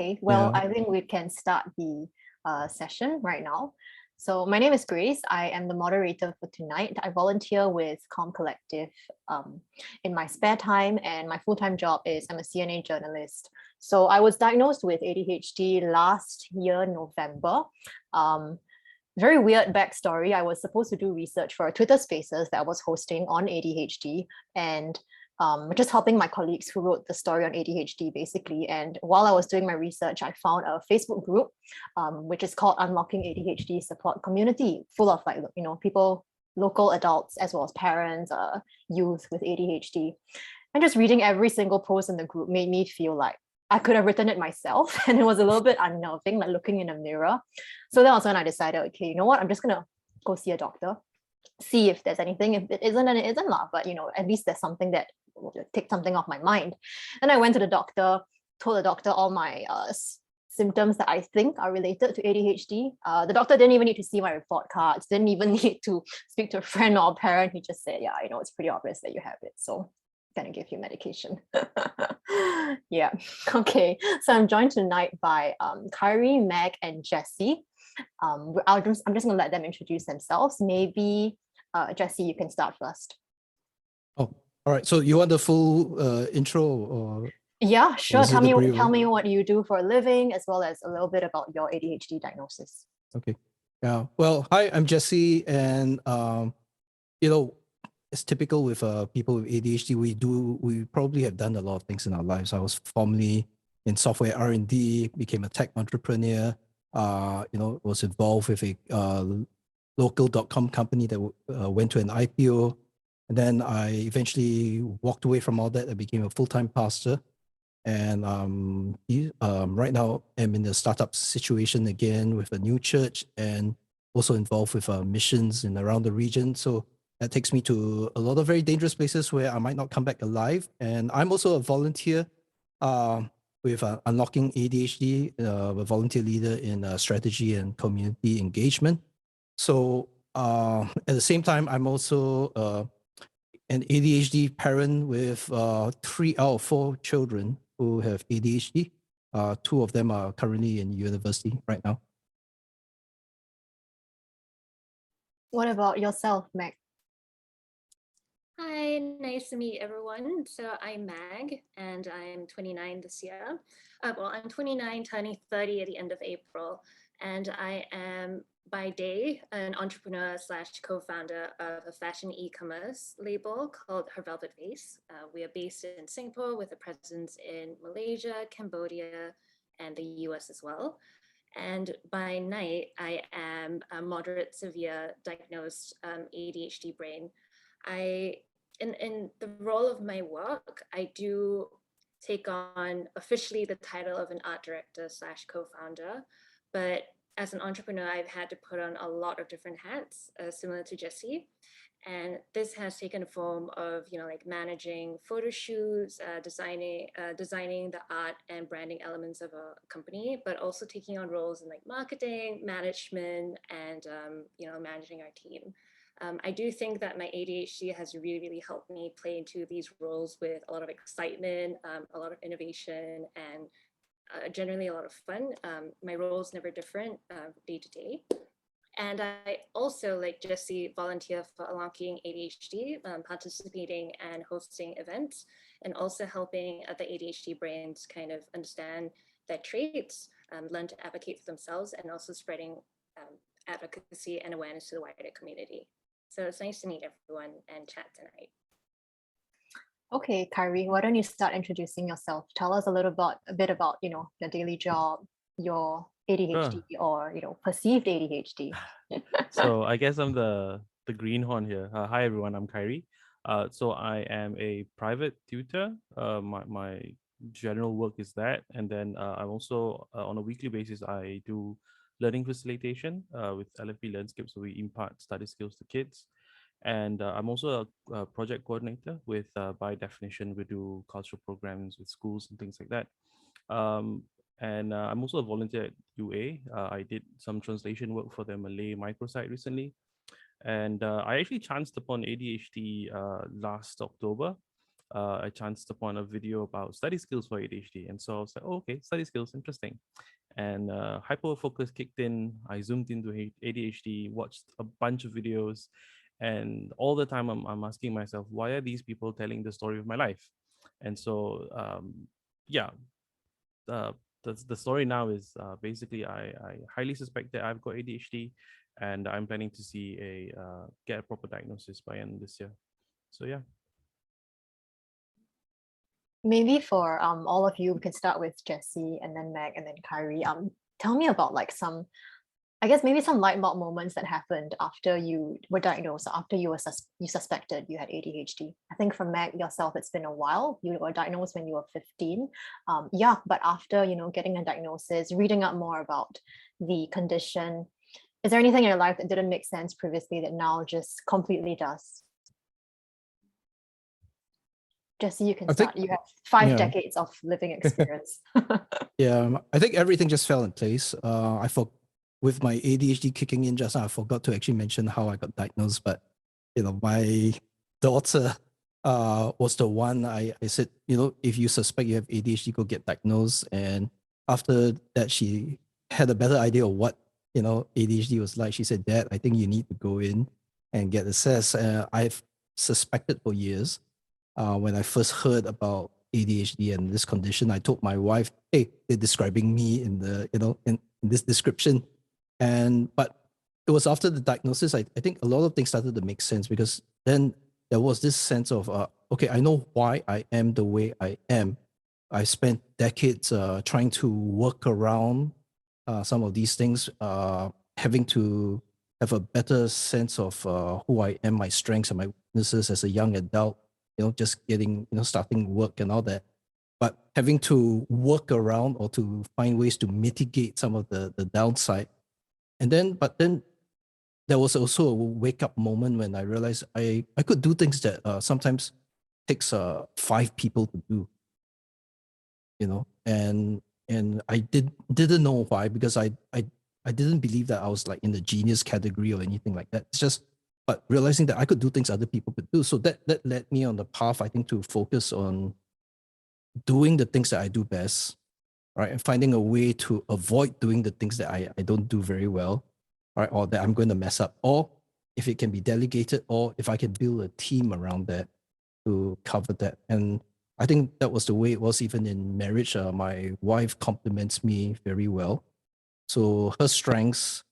Okay, well, I think we can start the session right now. So my name is Grace. I am the moderator for tonight. I volunteer with Com Collective in my spare time, and my full-time job is I'm a CNA journalist. So I was diagnosed with ADHD last year, November. Very weird backstory. I was supposed to do research for a Twitter Spaces that I was hosting on ADHD, and just helping my colleagues who wrote the story on ADHD basically. And while I was doing my research, I found a Facebook group, which is called Unlocking ADHD Support Community, full of people, local adults, as well as parents, youth with ADHD. And just reading every single post in the group made me feel like I could have written it myself. And it was a little bit unnerving, like looking in a mirror. So that was when I decided, okay, you know what, I'm just gonna go see a doctor, see if there's anything. If it isn't, then it isn't, but at least there's something that will take something off my mind. And I went to the doctor, told the doctor all my symptoms that I think are related to ADHD. The doctor didn't even need to see my report cards, didn't even need to speak to a friend or a parent. He just said, yeah, it's pretty obvious that you have it, so I'm gonna give you medication. Yeah, okay, so I'm joined tonight by Kyrie, Meg, and Jessie. I'm just gonna let them introduce themselves. Maybe Jessie, you can start first. Oh, all right. So you want the full intro, or? Yeah, sure. Tell me what you do for a living, as well as a little bit about your ADHD diagnosis. Okay. Yeah. Well, hi, I'm Jessie, and it's typical with people with ADHD. We probably have done a lot of things in our lives. I was formerly in software R&D, became a tech entrepreneur. Was involved with a local.com company that went to an IPO. And then I eventually walked away from all that. I became a full-time pastor. And right now I'm in the startup situation again with a new church, and also involved with missions in around the region. So that takes me to a lot of very dangerous places where I might not come back alive. And I'm also a volunteer with Unlocking ADHD, a volunteer leader in strategy and community engagement. So at the same time, I'm also an ADHD parent with 3 out of 4 children who have ADHD. 2 of them are currently in university right now. What about yourself, Meg? Hi, nice to meet everyone. So I'm Mag, and I'm 29 this year. I'm 29, turning 30 at the end of April, and I am by day an entrepreneur / co-founder of a fashion e-commerce label called Her Velvet Vase. We are based in Singapore with a presence in Malaysia, Cambodia, and the US as well. And by night, I am a moderate severe diagnosed ADHD brain. In the role of my work, I do take on officially the title of an art director / co-founder, but as an entrepreneur, I've had to put on a lot of different hats, similar to Jessie. And this has taken the form of, like managing photo shoots, designing the art and branding elements of a company, but also taking on roles in like marketing, management, and, managing our team. I do think that my ADHD has really helped me play into these roles with a lot of excitement, a lot of innovation, and generally a lot of fun. My role is never different day to day. And I also, like Jessie, volunteer for Unlocking ADHD, participating and hosting events, and also helping other ADHD brains kind of understand their traits, learn to advocate for themselves, and also spreading advocacy and awareness to the wider community. So it's nice to meet everyone and chat tonight. Okay, Kyrie, why don't you start introducing yourself? Tell us a bit about, your daily job, your ADHD, or perceived ADHD. So I guess I'm the greenhorn here. Hi everyone, I'm Kyrie. So I am a private tutor. My general work is that, and then I'm also on a weekly basis I do learning facilitation with LFB Landscape. So we impart study skills to kids. And I'm also a project coordinator with, by definition, we do cultural programs with schools and things like that. And I'm also a volunteer at UA. I did some translation work for the Malay microsite recently. And I actually chanced upon ADHD last October. I chanced upon a video about study skills for ADHD. And so I was like, oh, okay, study skills, interesting. And hyper focus kicked in. I zoomed into ADHD, watched a bunch of videos. And all the time I'm asking myself, why are these people telling the story of my life? And so, yeah, uh, the story now is basically I highly suspect that I've got ADHD, and I'm planning to see get a proper diagnosis by end of this year. So yeah. Maybe for all of you, we can start with Jessie and then Meg and then Kyrie. Tell me about like some, I guess maybe some light bulb moments that happened after you were diagnosed, after you were you suspected you had ADHD. I think for Meg yourself, it's been a while. You were diagnosed when you were 15. Yeah, but after getting a diagnosis, reading up more about the condition, is there anything in your life that didn't make sense previously that now just completely does? Jessie, you can start. You have 5 decades of living experience. Yeah, I think everything just fell in place. With my ADHD kicking in just now, I forgot to actually mention how I got diagnosed. But my daughter was the one I said, if you suspect you have ADHD, go get diagnosed. And after that, she had a better idea of what ADHD was like. She said, Dad, I think you need to go in and get assessed. I've suspected for years. When I first heard about ADHD and this condition, I told my wife, "Hey, they're describing me in the in this description," but it was after the diagnosis. I think a lot of things started to make sense, because then there was this sense of okay, I know why I am the way I am. I spent decades trying to work around some of these things, having to have a better sense of who I am, my strengths and my weaknesses as a young adult, just getting, starting work and all that. But having to work around or to find ways to mitigate some of the downside. But then there was also a wake up moment when I realized I could do things that sometimes takes 5 people to do, and I didn't know why, because I didn't believe that I was like in the genius category or anything like that. It's just, but realizing that I could do things other people could do. So that led me on the path, I think, to focus on doing the things that I do best, right? And finding a way to avoid doing the things that I don't do very well, right? Or that I'm going to mess up, or if it can be delegated, or if I can build a team around that to cover that. And I think that was the way it was even in marriage. My wife compliments me very well. So her strengths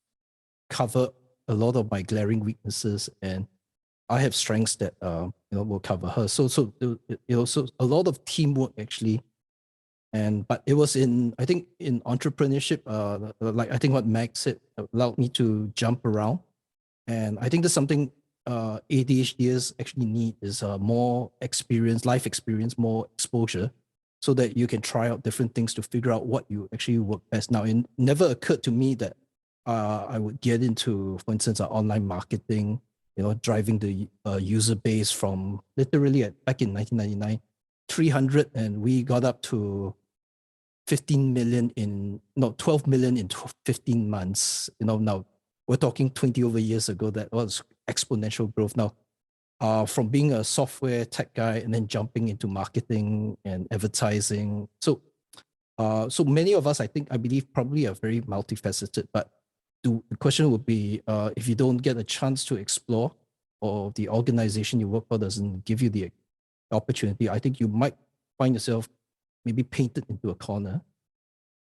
cover a lot of my glaring weaknesses, and I have strengths that will cover her. So so a lot of teamwork actually. But it was I think in entrepreneurship, like I think what Max said, allowed me to jump around. And I think that's something ADHDers actually need, is more experience, life experience, more exposure, so that you can try out different things to figure out what you actually work best. Now, it never occurred to me that I would get into, for instance, online marketing, driving the user base from literally back in 1999, 300, and we got up to 15 million 12 million in 15 months. Now we're talking 20 over years ago. That was exponential growth. Now, from being a software tech guy and then jumping into marketing and advertising. So many of us, I believe, probably are very multifaceted. But the question would be, if you don't get a chance to explore, or the organization you work for doesn't give you the opportunity, I think you might find yourself maybe painted into a corner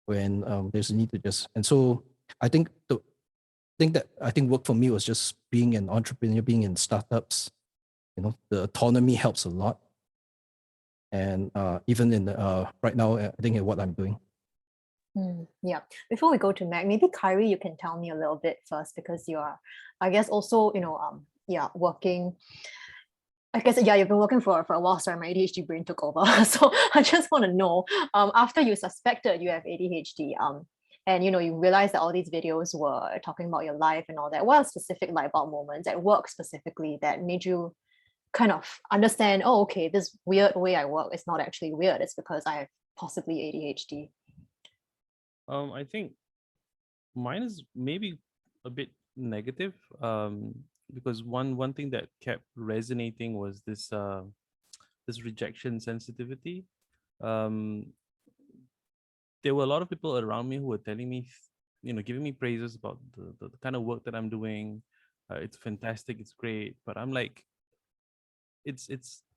when there's a need to just. And so I think work for me was just being an entrepreneur, being in startups. The autonomy helps a lot. And even in right now, I think in what I'm doing. Yeah. Before we go to Meg, maybe Kyrie, you can tell me a little bit first, because you are, I guess, also working. I guess, yeah, you've been working for a while. Sorry, my ADHD brain took over. So I just want to know, after you suspected you have ADHD, and you realize that all these videos were talking about your life and all that, what are specific light bulb moments at work specifically that made you kind of understand, oh, okay, this weird way I work is not actually weird, it's because I have possibly ADHD? I think mine is maybe a bit negative, because one thing that kept resonating was this this rejection sensitivity. Um, there were a lot of people around me who were telling me, giving me praises about the kind of work that I'm doing. It's fantastic, it's great. But I'm like, it's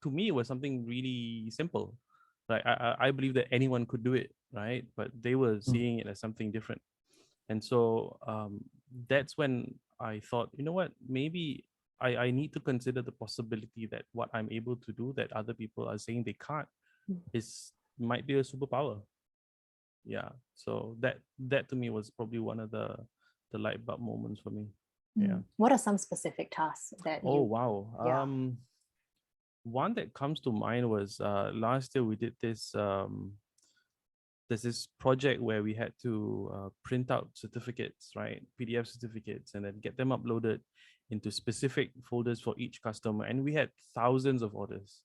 to me, it was something really simple. Like I believe that anyone could do it, right? But they were seeing it as something different. And so that's when I thought, you know what, maybe I need to consider the possibility that what I'm able to do that other people are saying they can't might be a superpower. Yeah. So that to me was probably one of the light bulb moments for me. Yeah. What are some specific tasks that Oh wow. Yeah. One that comes to mind was last year we did this there's this project where we had to print out certificates, right? PDF certificates, and then get them uploaded into specific folders for each customer. And we had thousands of orders,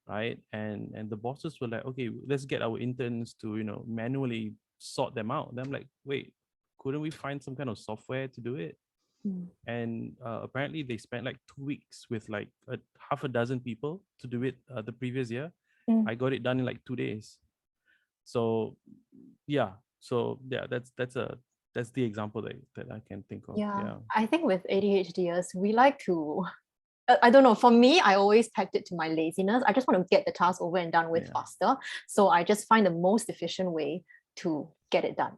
right? And the bosses were like, okay, let's get our interns to, manually sort them out. And I'm like, wait, couldn't we find some kind of software to do it? And apparently they spent like 2 weeks with like half a dozen people to do it the previous year. I got it done in like 2 days. So yeah, that's the example that I can think of. Yeah. I think with ADHDers, we like to, I don't know, for me, I always pegged it to my laziness. I just want to get the task over and done with faster. So I just find the most efficient way to get it done.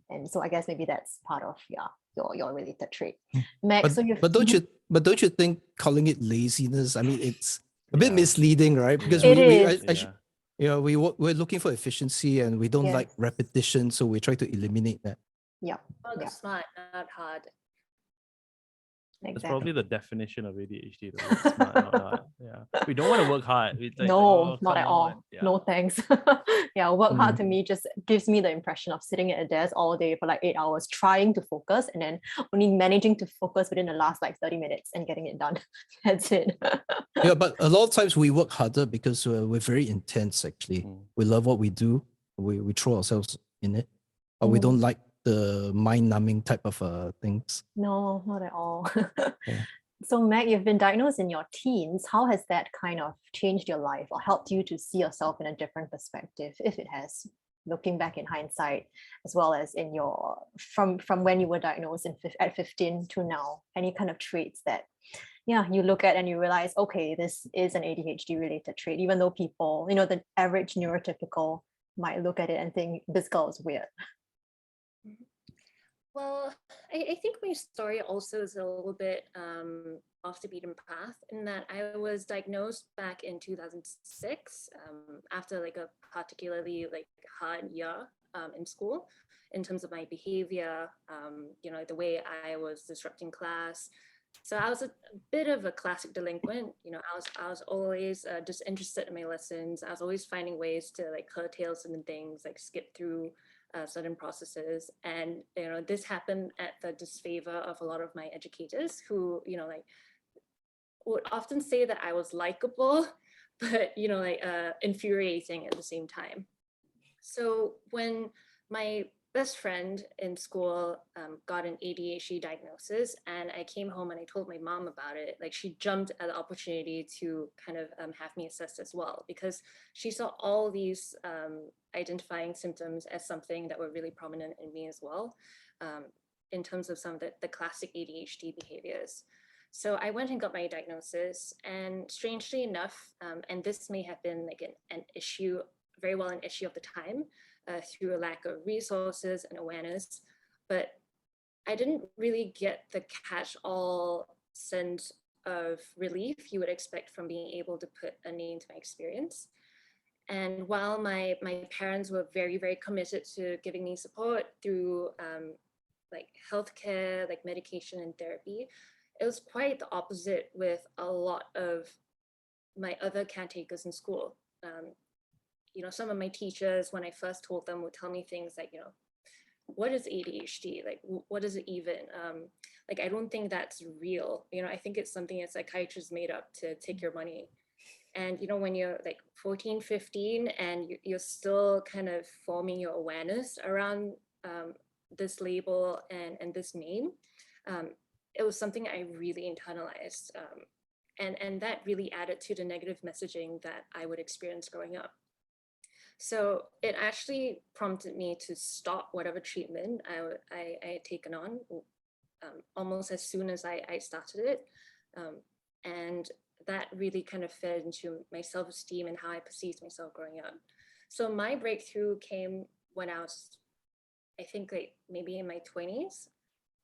And so I guess maybe that's part of your related trait. Max, but don't you think calling it laziness, I mean, it's a bit misleading, right? Because we're looking for efficiency and we don't like repetition, so we try to eliminate that. Smart, not hard. That's probably the definition of ADHD. Though. Smart, not hard. Yeah, we don't want to work hard. It's like, no, not at all. Yeah. No thanks. Work hard to me just gives me the impression of sitting at a desk all day for like 8 hours, trying to focus, and then only managing to focus within the last like 30 minutes and getting it done. That's it. Yeah, but a lot of times we work harder because we're very intense. Actually, we love what we do. We throw ourselves in it, but we don't like the mind-numbing type of things. No, not at all. So Meg, you've been diagnosed in your teens. How has that kind of changed your life or helped you to see yourself in a different perspective, if it has, looking back in hindsight, as well as in your from when you were diagnosed at 15 to now? Any kind of traits that you look at and you realize, okay, this is an ADHD related trait, even though people, the average neurotypical might look at it and think this girl is weird? Well, I think my story also is a little bit off the beaten path in that I was diagnosed back in 2006 after like a particularly like hard year in school in terms of my behavior, the way I was disrupting class. So I was a bit of a classic delinquent. I was always disinterested in my lessons. I was always finding ways to like curtail certain things, like skip through certain processes. And, this happened at the disfavor of a lot of my educators who, would often say that I was likable, but, infuriating at the same time. So when my best friend in school got an ADHD diagnosis, and I came home and I told my mom about it, like she jumped at the opportunity to kind of have me assessed as well, because she saw all these identifying symptoms as something that were really prominent in me as well, in terms of some of the classic ADHD behaviors. So I went and got my diagnosis, and strangely enough, and this may have been like an issue, very well an issue of the time, through a lack of resources and awareness, but I didn't really get the catch-all sense of relief you would expect from being able to put a name to my experience. And while my parents were very, very committed to giving me support through like healthcare, like medication and therapy, it was quite the opposite with a lot of my other caretakers in school. Some of my teachers, when I first told them, would tell me things like, what is ADHD? Like, what is it even? Like, I don't think that's real. I think it's something that psychiatrists made up to take your money. And, when you're like 14, 15, and you're still kind of forming your awareness around this label and this name, it was something I really internalized. And that really added to the negative messaging that I would experience growing up. So it actually prompted me to stop whatever treatment I had taken on almost as soon as I started it. And that really kind of fed into my self-esteem and how I perceived myself growing up. So my breakthrough came when I was, I think, like maybe in my 20s.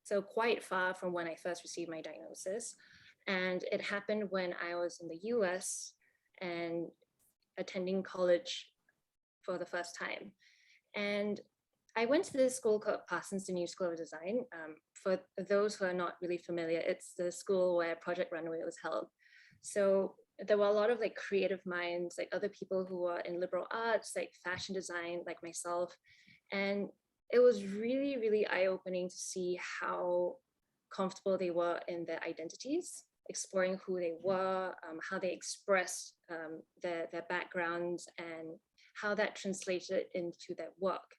So quite far from when I first received my diagnosis. And it happened when I was in the US and attending college for the first time. And I went to this school called Parsons New School of Design. For those who are not really familiar, it's the school where Project Runway was held. So there were a lot of like creative minds, like other people who were in liberal arts, like fashion design, like myself. And it was really, really eye-opening to see how comfortable they were in their identities, exploring who they were, how they expressed their backgrounds, and how that translated into their work.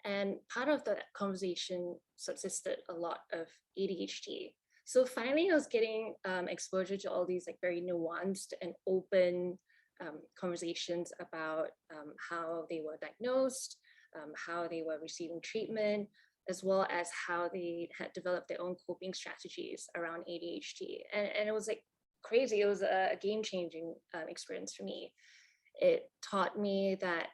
And part of the conversation subsisted a lot of ADHD. So finally, I was getting exposure to all these like very nuanced and open conversations about how they were diagnosed, how they were receiving treatment, as well as how they had developed their own coping strategies around ADHD. And it was like crazy. It was a game-changing experience for me. It taught me that,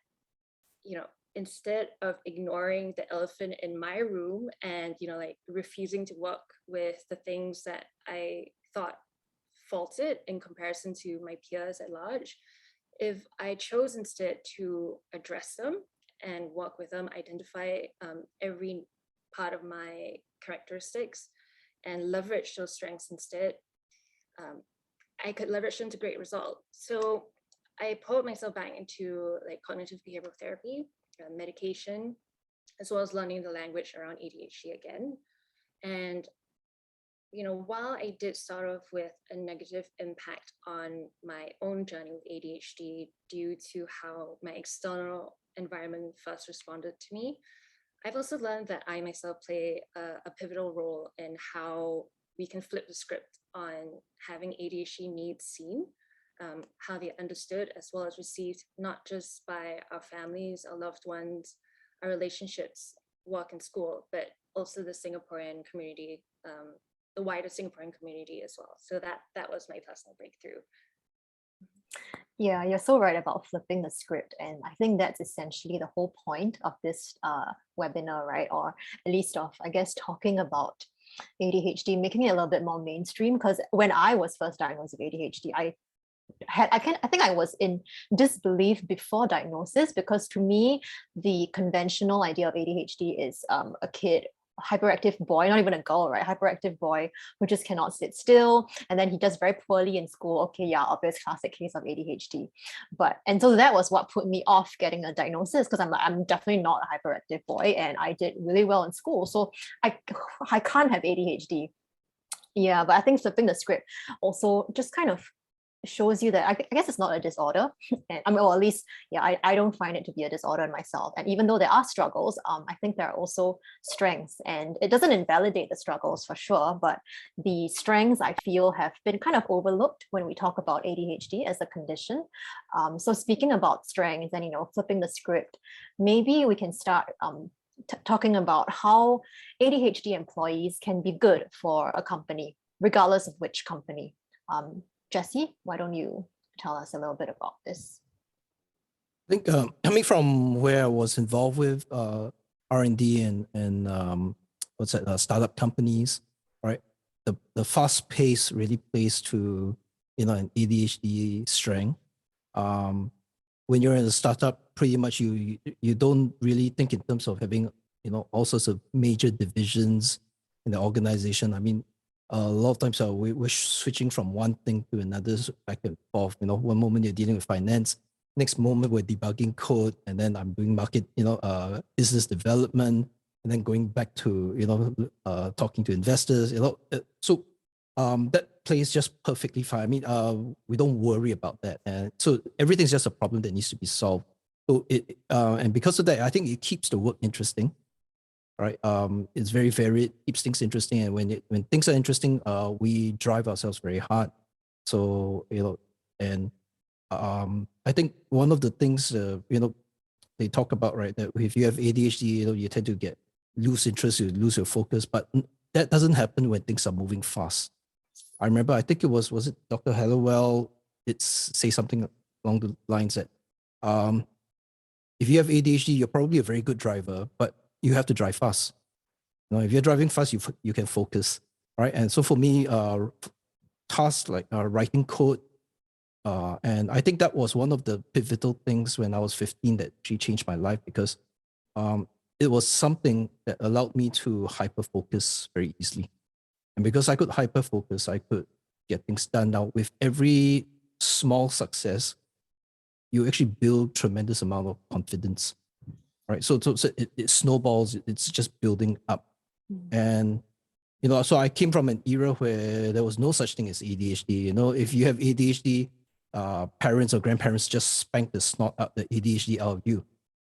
you know, instead of ignoring the elephant in my room and, you know, like refusing to work with the things that I thought faulted in comparison to my peers at large, if I chose instead to address them and work with them, identify every part of my characteristics and leverage those strengths instead, I could leverage them to great result. So I pulled myself back into like cognitive behavioral therapy, medication, as well as learning the language around ADHD again. And, you know, while I did start off with a negative impact on my own journey with ADHD due to how my external environment first responded to me, I've also learned that I myself play a pivotal role in how we can flip the script on having ADHD needs seen, how they're understood as well as received, not just by our families, our loved ones, our relationships, work and school, but also the Singaporean community, the wider Singaporean community as well. So that was my personal breakthrough. Yeah, you're so right about flipping the script. And I think that's essentially the whole point of this webinar, right? Or at least of, I guess, talking about ADHD, making it a little bit more mainstream. Because when I was first diagnosed with ADHD, I think I was in disbelief before diagnosis, because to me, the conventional idea of ADHD is a kid, hyperactive boy, not even a girl, right? Hyperactive boy who just cannot sit still, and then he does very poorly in school. Okay, yeah, obvious classic case of ADHD. And so that was what put me off getting a diagnosis, because I'm definitely not a hyperactive boy, and I did really well in school, so I can't have ADHD. Yeah, but I think flipping the script also just kind of shows you that I guess it's not a disorder. And, I mean, or at least, yeah, I don't find it to be a disorder in myself. And even though there are struggles, I think there are also strengths, and it doesn't invalidate the struggles for sure, but the strengths I feel have been kind of overlooked when we talk about ADHD as a condition. So speaking about strengths and, you know, flipping the script, maybe we can start talking about how ADHD employees can be good for a company, regardless of which company. Jesse, why don't you tell us a little bit about this? I think coming from where I was involved with R&D and startup companies, right? The fast pace really plays to, you know, an ADHD strength. When you're in a startup, pretty much you don't really think in terms of having, you know, all sorts of major divisions in the organization. I mean, a lot of times we're switching from one thing to another, back and forth. You know, one moment you're dealing with finance, next moment we're debugging code, and then I'm doing market, you know, business development, and then going back to, you know, talking to investors. You know, so that plays just perfectly fine. I mean, we don't worry about that, and so everything's just a problem that needs to be solved. So and because of that, I think it keeps the work interesting. Right, it's very varied, keeps things interesting, and when things are interesting, we drive ourselves very hard. So, and I think one of the things, they talk about, right, that if you have ADHD, you tend to lose interest, you lose your focus, but that doesn't happen when things are moving fast. I remember, I think was it Dr. Hallowell, say something along the lines that if you have ADHD, you're probably a very good driver, but you have to drive fast. If you're driving fast, you can focus, right? And so for me, tasks like writing code, and I think that was one of the pivotal things when I was 15 that actually changed my life, because it was something that allowed me to hyper focus very easily. And because I could hyper focus, I could get things done. Now, with every small success, you actually build tremendous amount of confidence, right? So it snowballs. It's just building up. And so I came from an era where there was no such thing as ADHD. If you have ADHD, parents or grandparents just spank the snot out the ADHD out of you,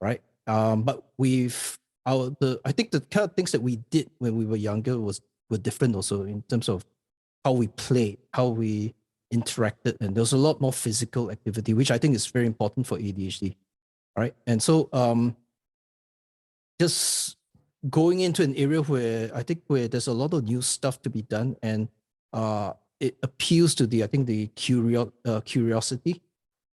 right? But I think the kind of things that we did when we were younger were different also, in terms of how we played, how we interacted, and there was a lot more physical activity, which I think is very important for ADHD, right? And so just going into an area where there's a lot of new stuff to be done, and it appeals to the curiosity.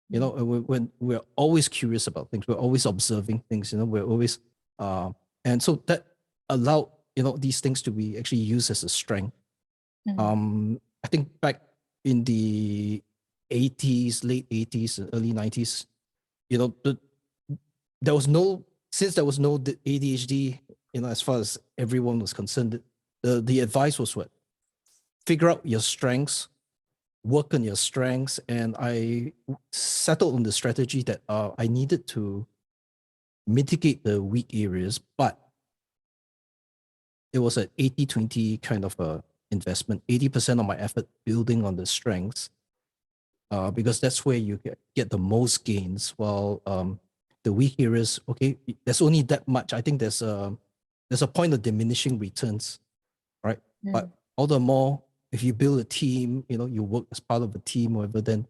When we're always curious about things, we're always observing things. We're always and so that allowed these things to be actually used as a strength. I think back in the 80s, late 80s, early 90s, there was no ADHD, as far as everyone was concerned, the advice was what? Figure out your strengths, work on your strengths. And I settled on the strategy that I needed to mitigate the weak areas, but it was an 80-20 kind of a investment, 80% of my effort building on the strengths, because that's where you get the most gains, while the weak areas, okay, there's only that much. I think there's a point of diminishing returns, right? But all the more, if you build a team, you work as part of a team, whatever, then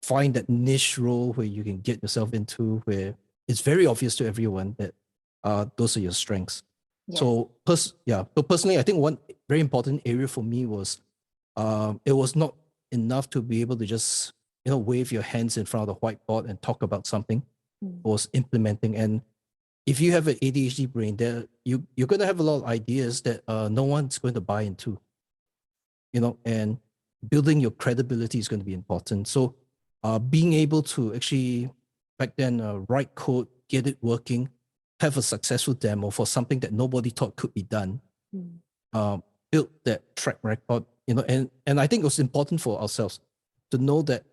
find that niche role where you can get yourself into, where it's very obvious to everyone that those are your strengths. Yes. So personally, I think one very important area for me was it was not enough to be able to just wave your hands in front of the whiteboard and talk about something. It was implementing. And if you have an ADHD brain, you're going to have a lot of ideas that no one's going to buy into, and building your credibility is going to be important. So being able to actually back then write code, get it working, have a successful demo for something that nobody thought could be done, build that track record, and I think it was important for ourselves to know that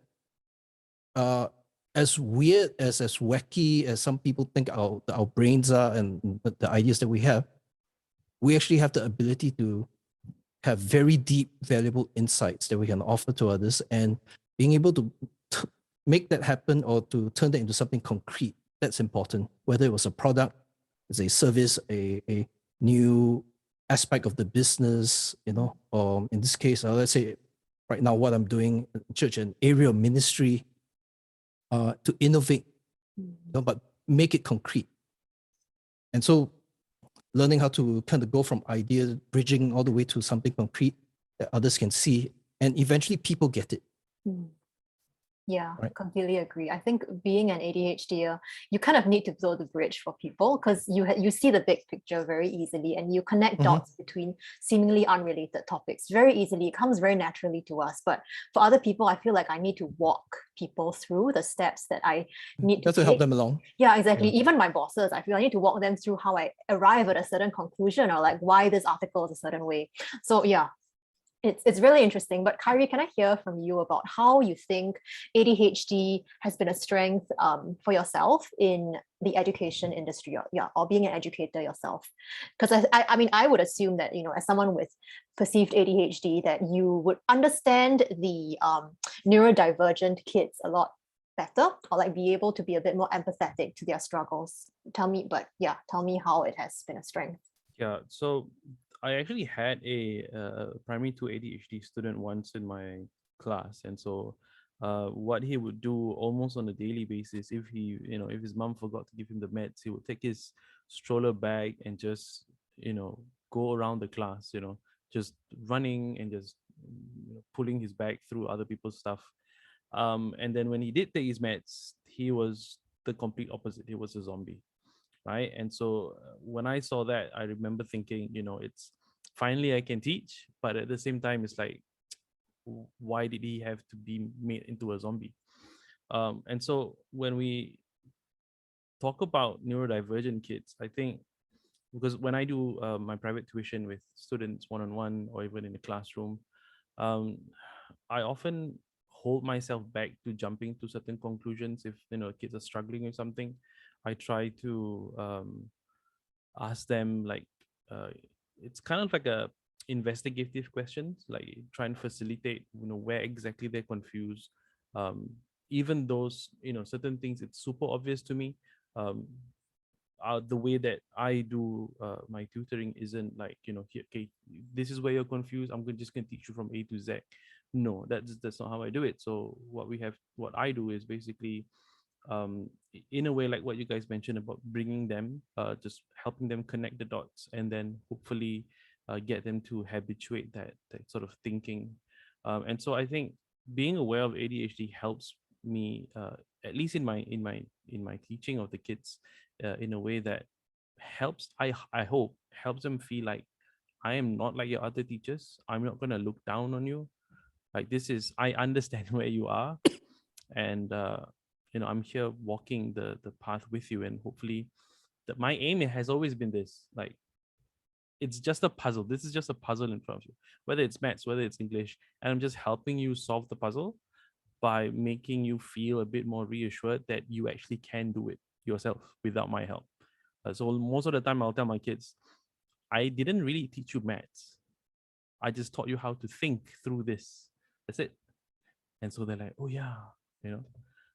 as weird, as wacky as some people think our brains are, and the ideas that we have, we actually have the ability to have very deep, valuable insights that we can offer to others, and being able to make that happen or to turn that into something concrete, that's important. Whether it was a product, it's a service, a new aspect of the business, or in this case, let's say right now what I'm doing in church, an area of ministry, to innovate, but make it concrete. And so learning how to kind of go from idea, bridging all the way to something concrete that others can see, and eventually people get it. Yeah, right. Completely agree. I think being an ADHD, you kind of need to build the bridge for people, because you see the big picture very easily, and you connect dots between seemingly unrelated topics very easily. It comes very naturally to us. But for other people, I feel like I need to walk people through the steps that I need to help them along. Yeah, exactly. Yeah. Even my bosses, I feel I need to walk them through how I arrive at a certain conclusion, or like why this article is a certain way. So yeah. It's really interesting. But Kyrie, can I hear from you about how you think ADHD has been a strength for yourself in the education industry, or being an educator yourself? Because I mean, I would assume that, as someone with perceived ADHD, that you would understand the neurodivergent kids a lot better, or like be able to be a bit more empathetic to their struggles. Tell me how it has been a strength. Yeah, so I actually had a primary 2 ADHD student once in my class, and so what he would do almost on a daily basis, if he, if his mom forgot to give him the meds, he would take his stroller bag and just, go around the class, just running and just pulling his bag through other people's stuff. And then when he did take his meds, he was the complete opposite. He was a zombie, right? And so when I saw that, I remember thinking, it's finally I can teach, but at the same time, it's like, why did he have to be made into a zombie? And so when we talk about neurodivergent kids, I think, because when I do my private tuition with students one-on-one or even in a classroom, um, I often hold myself back to jumping to certain conclusions. If kids are struggling with something, I try to ask them, like, uh, it's kind of like a investigative questions, like try and facilitate where exactly they're confused. um, Even those certain things, it's super obvious to me. um, the way that I do my tutoring isn't like, here, okay, this is where you're confused, just gonna teach you from A to Z. No, that's not how I do it. So what I do is basically, in a way, like what you guys mentioned about bringing them, just helping them connect the dots, and then hopefully get them to habituate that sort of thinking. And so I think being aware of ADHD helps me, at least in my teaching of the kids, in a way that helps, I hope helps them feel like, I am not like your other teachers. I'm not gonna look down on you. Like, this is, I understand where you are, and I'm here walking the path with you, and hopefully that my aim has always been this, like, it's just a puzzle. This is just a puzzle in front of you, whether it's maths, whether it's English, and I'm just helping you solve the puzzle by making you feel a bit more reassured that you actually can do it yourself without my help. So most of the time I'll tell my kids, I didn't really teach you maths, I just taught you how to think through this. That's it. And so they're like, oh yeah, you know.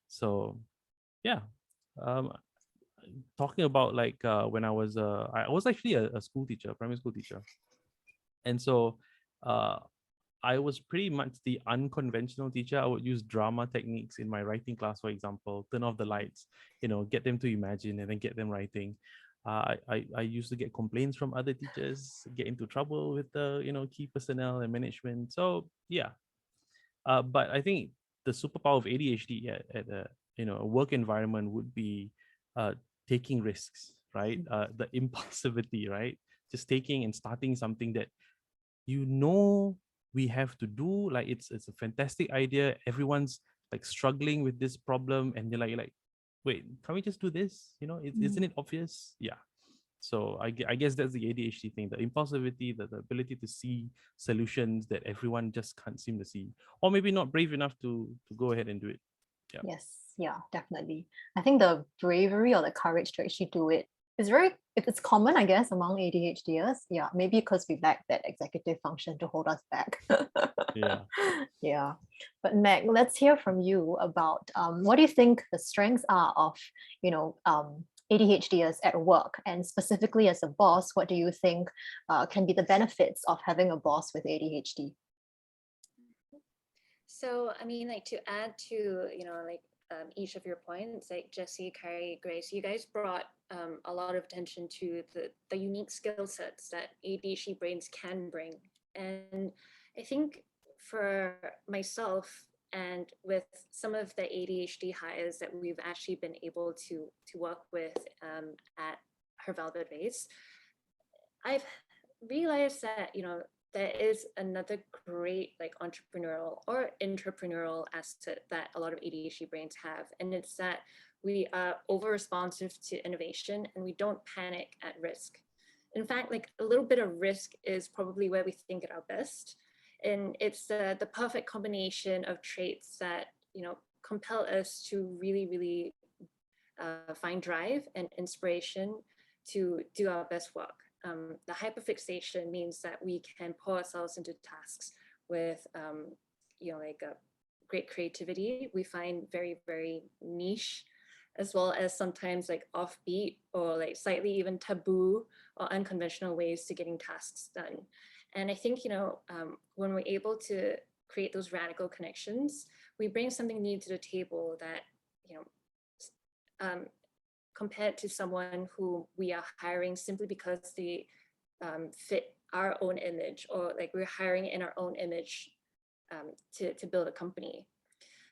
So yeah, um, talking about, like, when I was actually a school teacher, primary school teacher, and so uh, I was pretty much the unconventional teacher. I would use drama techniques in my writing class, for example, turn off the lights, get them to imagine and then get them writing. I used to get complaints from other teachers, get into trouble with the key personnel and management. So yeah, but I think the superpower of ADHD at a work environment would be uh, taking risks, right? The impulsivity, right? Just taking and starting something that we have to do. Like, it's a fantastic idea. Everyone's like struggling with this problem, and you're like, wait, can we just do this? Isn't it obvious? Yeah. So I guess that's the ADHD thing, the impulsivity, the ability to see solutions that everyone just can't seem to see, or maybe not brave enough to go ahead and do it. Yeah. Yes, yeah, definitely. I think the bravery or the courage to actually do it is it's common, I guess, among ADHDers. Yeah, maybe because we lack that executive function to hold us back. Yeah. Yeah. But Meg, let's hear from you about what do you think the strengths are of, ADHDers at work, and specifically as a boss, what do you think can be the benefits of having a boss with ADHD? So, I mean, like, to add to, each of your points, like Jesse, Carrie, Grace, you guys brought a lot of attention to the unique skill sets that ADHD brains can bring. And I think for myself, and with some of the ADHD hires that we've actually been able to work with at Her Velvet Vase, I've realized that, there is another great, like, entrepreneurial or entrepreneurial asset that a lot of ADHD brains have. And it's that we are over responsive to innovation and we don't panic at risk. In fact, like, a little bit of risk is probably where we think at our best. And it's the perfect combination of traits that, compel us to really, really find drive and inspiration to do our best work. The hyperfixation means that we can pour ourselves into tasks with, like, a great creativity. We find very, very niche as well as sometimes like offbeat or like slightly even taboo or unconventional ways to getting tasks done. And I think, when we're able to create those radical connections, we bring something new to the table that, compared to someone who we are hiring simply because they fit our own image, or like we're hiring in our own image to build a company.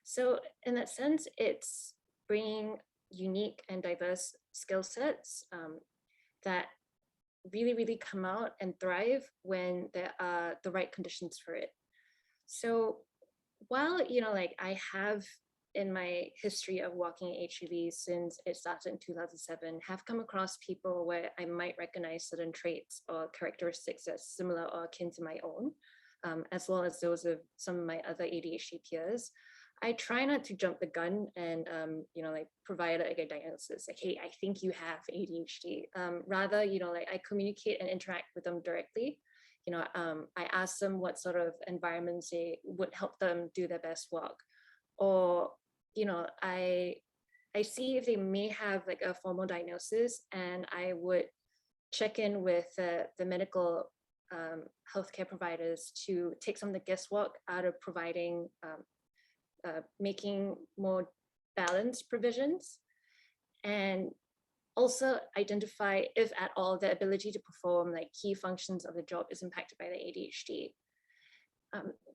So in that sense, it's bringing unique and diverse skill sets that really, really come out and thrive when there are the right conditions for it. So while, I have in my history of working at HEV since it started in 2007, have come across people where I might recognize certain traits or characteristics as similar or akin to my own, as well as those of some of my other ADHD peers, I try not to jump the gun and, provide like a diagnosis, like, hey, I think you have ADHD. Rather, I communicate and interact with them directly. I ask them what sort of environments they would help them do their best work. Or, I see if they may have like a formal diagnosis, and I would check in with the medical healthcare providers to take some of the guesswork out of providing, making more balanced provisions, and also identify if at all the ability to perform like key functions of the job is impacted by the ADHD.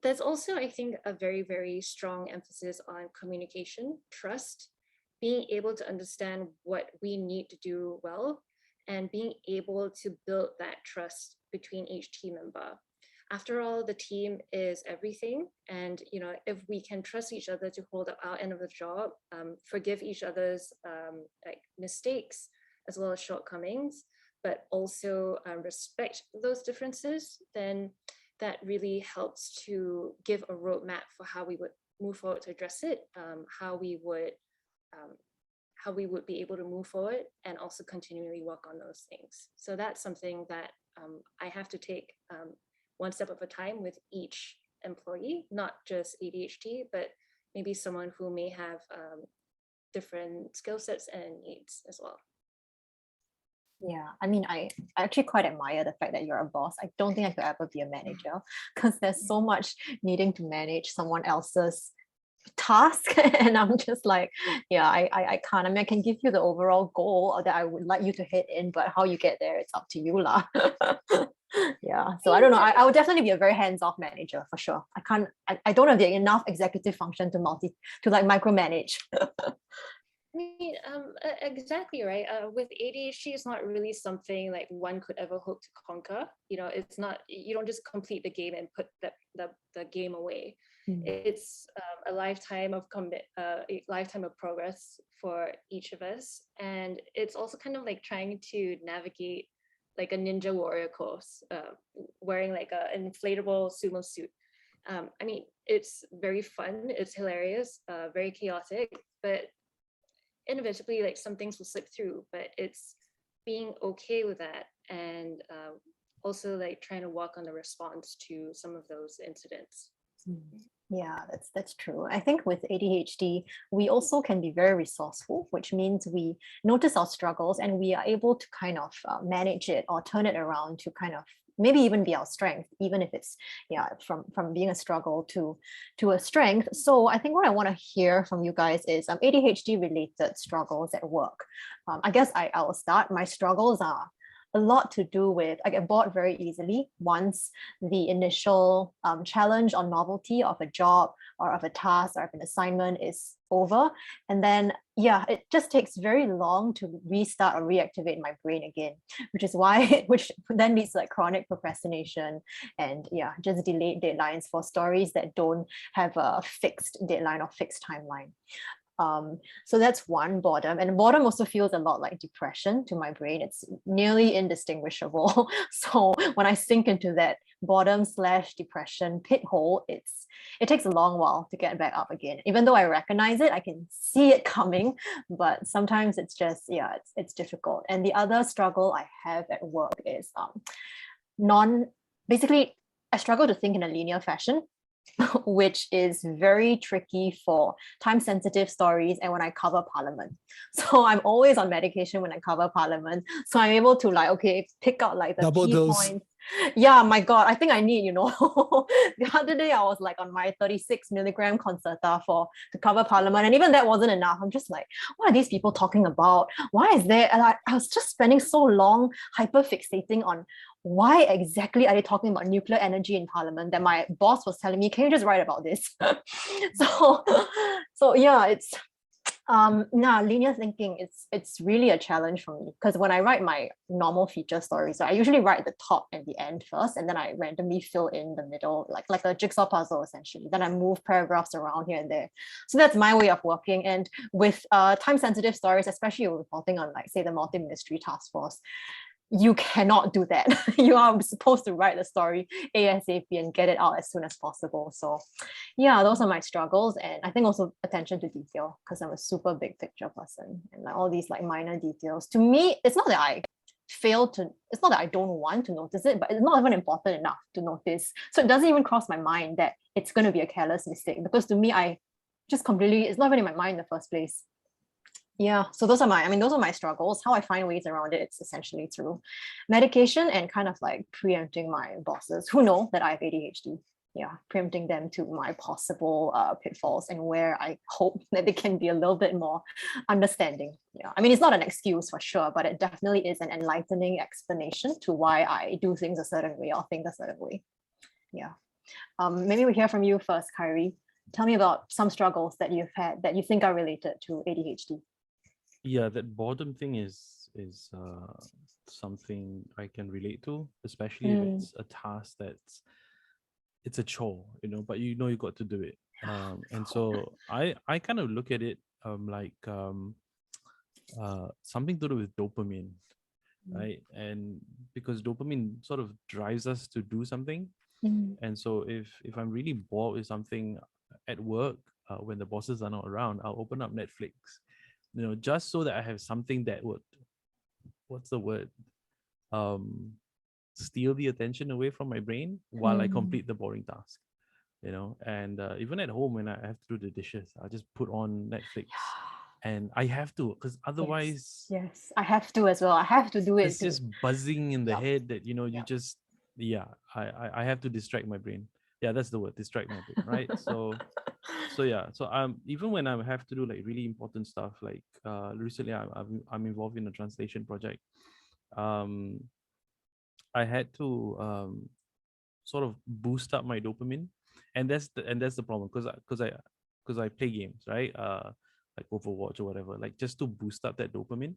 There's also, I think, a very, very strong emphasis on communication, trust, being able to understand what we need to do well, and being able to build that trust between each team member. After all, the team is everything. And, if we can trust each other to hold up our end of the job, forgive each other's like mistakes as well as shortcomings, but also respect those differences, then that really helps to give a roadmap for how we would move forward to address it, how we would be able to move forward and also continually work on those things. So that's something that I have to take one step at a time with each employee, not just ADHD, but maybe someone who may have different skill sets and needs as well. Yeah, I mean, I actually quite admire the fact that you're a boss. I don't think I could ever be a manager, because there's so much needing to manage someone else's task. And I'm just like, yeah, I can't. I mean, I can give you the overall goal that I would like you to hit in, but how you get there, it's up to you lah. Yeah, so I don't know. I would definitely be a very hands-off manager for sure. I don't have the enough executive function to like micromanage. I mean, exactly right. With ADHD, it's not really something like one could ever hope to conquer. It's not, you don't just complete the game and put the game away. It's a lifetime of a lifetime of progress for each of us. And it's also kind of like trying to navigate like a ninja warrior course, wearing like an inflatable sumo suit. I mean, it's very fun, it's hilarious, very chaotic, but inevitably like some things will slip through, but it's being okay with that, and also like trying to work on the response to some of those incidents. Yeah, that's true. I think with ADHD, we also can be very resourceful, which means we notice our struggles and we are able to kind of manage it or turn it around to kind of maybe even be our strength, even if it's from being a struggle to a strength. So I think what I want to hear from you guys is ADHD related struggles at work. I guess I will start. My struggles are a lot to do with, I get bored very easily once the initial challenge or novelty of a job or of a task or of an assignment is over. And then, yeah, it just takes very long to restart or reactivate my brain again, which is why, which then leads to like chronic procrastination and just delayed deadlines for stories that don't have a fixed deadline or fixed timeline. So that's one boredom, and boredom also feels a lot like depression to my brain. It's nearly indistinguishable. So when I sink into that boredom/depression pit hole, it takes a long while to get back up again. Even though I recognize it, I can see it coming, but sometimes it's just it's difficult. And the other struggle I have at work is basically I struggle to think in a linear fashion. which is very tricky for time-sensitive stories and when I cover Parliament. So I'm always on medication when I cover Parliament. So I'm able to like, okay, pick out like the Double key dose. points. Yeah, my God, I think I need, the other day I was like on my 36 milligram Concerta to cover Parliament. And even that wasn't enough. I'm just like, what are these people talking about? Why is there, and I was just spending so long hyper-fixating on why exactly are they talking about nuclear energy in Parliament that my boss was telling me, can you just write about this? so yeah, it's linear thinking, it's really a challenge for me because when I write my normal feature stories, so I usually write the top and the end first, and then I randomly fill in the middle, like a jigsaw puzzle essentially. Then I move paragraphs around here and there. So that's my way of working. And with time-sensitive stories, especially reporting on like say the multi-ministry task force, you cannot do that. You are supposed to write the story ASAP and get it out as soon as possible. So yeah, those are my struggles. And I think also attention to detail, because I'm a super big picture person, and like all these like minor details. To me, it's not that it's not that I don't want to notice it, but it's not even important enough to notice. So it doesn't even cross my mind that it's going to be a careless mistake, because to me, I just completely, it's not even in my mind in the first place. Yeah, so those are my struggles. How I find ways around it, it's essentially through medication and kind of like preempting my bosses who know that I have ADHD. Yeah, preempting them to my possible pitfalls and where I hope that they can be a little bit more understanding. Yeah, I mean, it's not an excuse for sure, but it definitely is an enlightening explanation to why I do things a certain way or think a certain way. Yeah. Maybe we hear from you first, Kyrie. Tell me about some struggles that you've had that you think are related to ADHD. Yeah, that boredom thing is something I can relate to, especially if it's a task it's a chore, but you got to do it. And so I kind of look at it something to do with dopamine, right? And because dopamine sort of drives us to do something. And so if I'm really bored with something at work, when the bosses are not around, I'll open up Netflix, just so that I have something that would, what's the word? Steal the attention away from my brain while I complete the boring task, and even at home when I have to do the dishes, I just put on Netflix. And I have to, because otherwise, yes, I have to as well. I have to do it. It's just buzzing in the head that you Yep. just, I have to distract my brain. Yeah, that's the word, distract my brain, right? So even when I have to do like really important stuff, like recently I'm involved in a translation project. I had to sort of boost up my dopamine, and that's the problem, because I play games, right? Like Overwatch or whatever, like just to boost up that dopamine.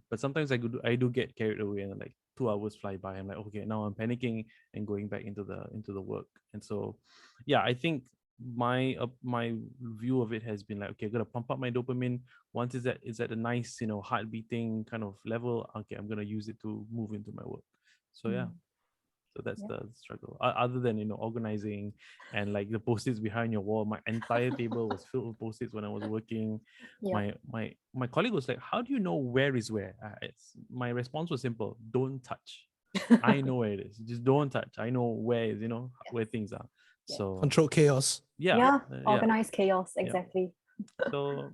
But sometimes I do get carried away, and like 2 hours fly by. I'm like, okay, now I'm panicking and going back into the work. And so, yeah, I think my view of it has been like, okay, I'm gonna pump up my dopamine. Once it's at a nice, heart beating kind of level, okay, I'm gonna use it to move into my work. So yeah. So that's the struggle. Other than organizing and like the post-its behind your wall, my entire table was filled with post-its when I was working. My colleague was like, "How do you know where is where?" My response was simple: "Don't touch. I know where it is. Just don't touch. I know where is where things are." So Control chaos. Organized chaos, exactly. So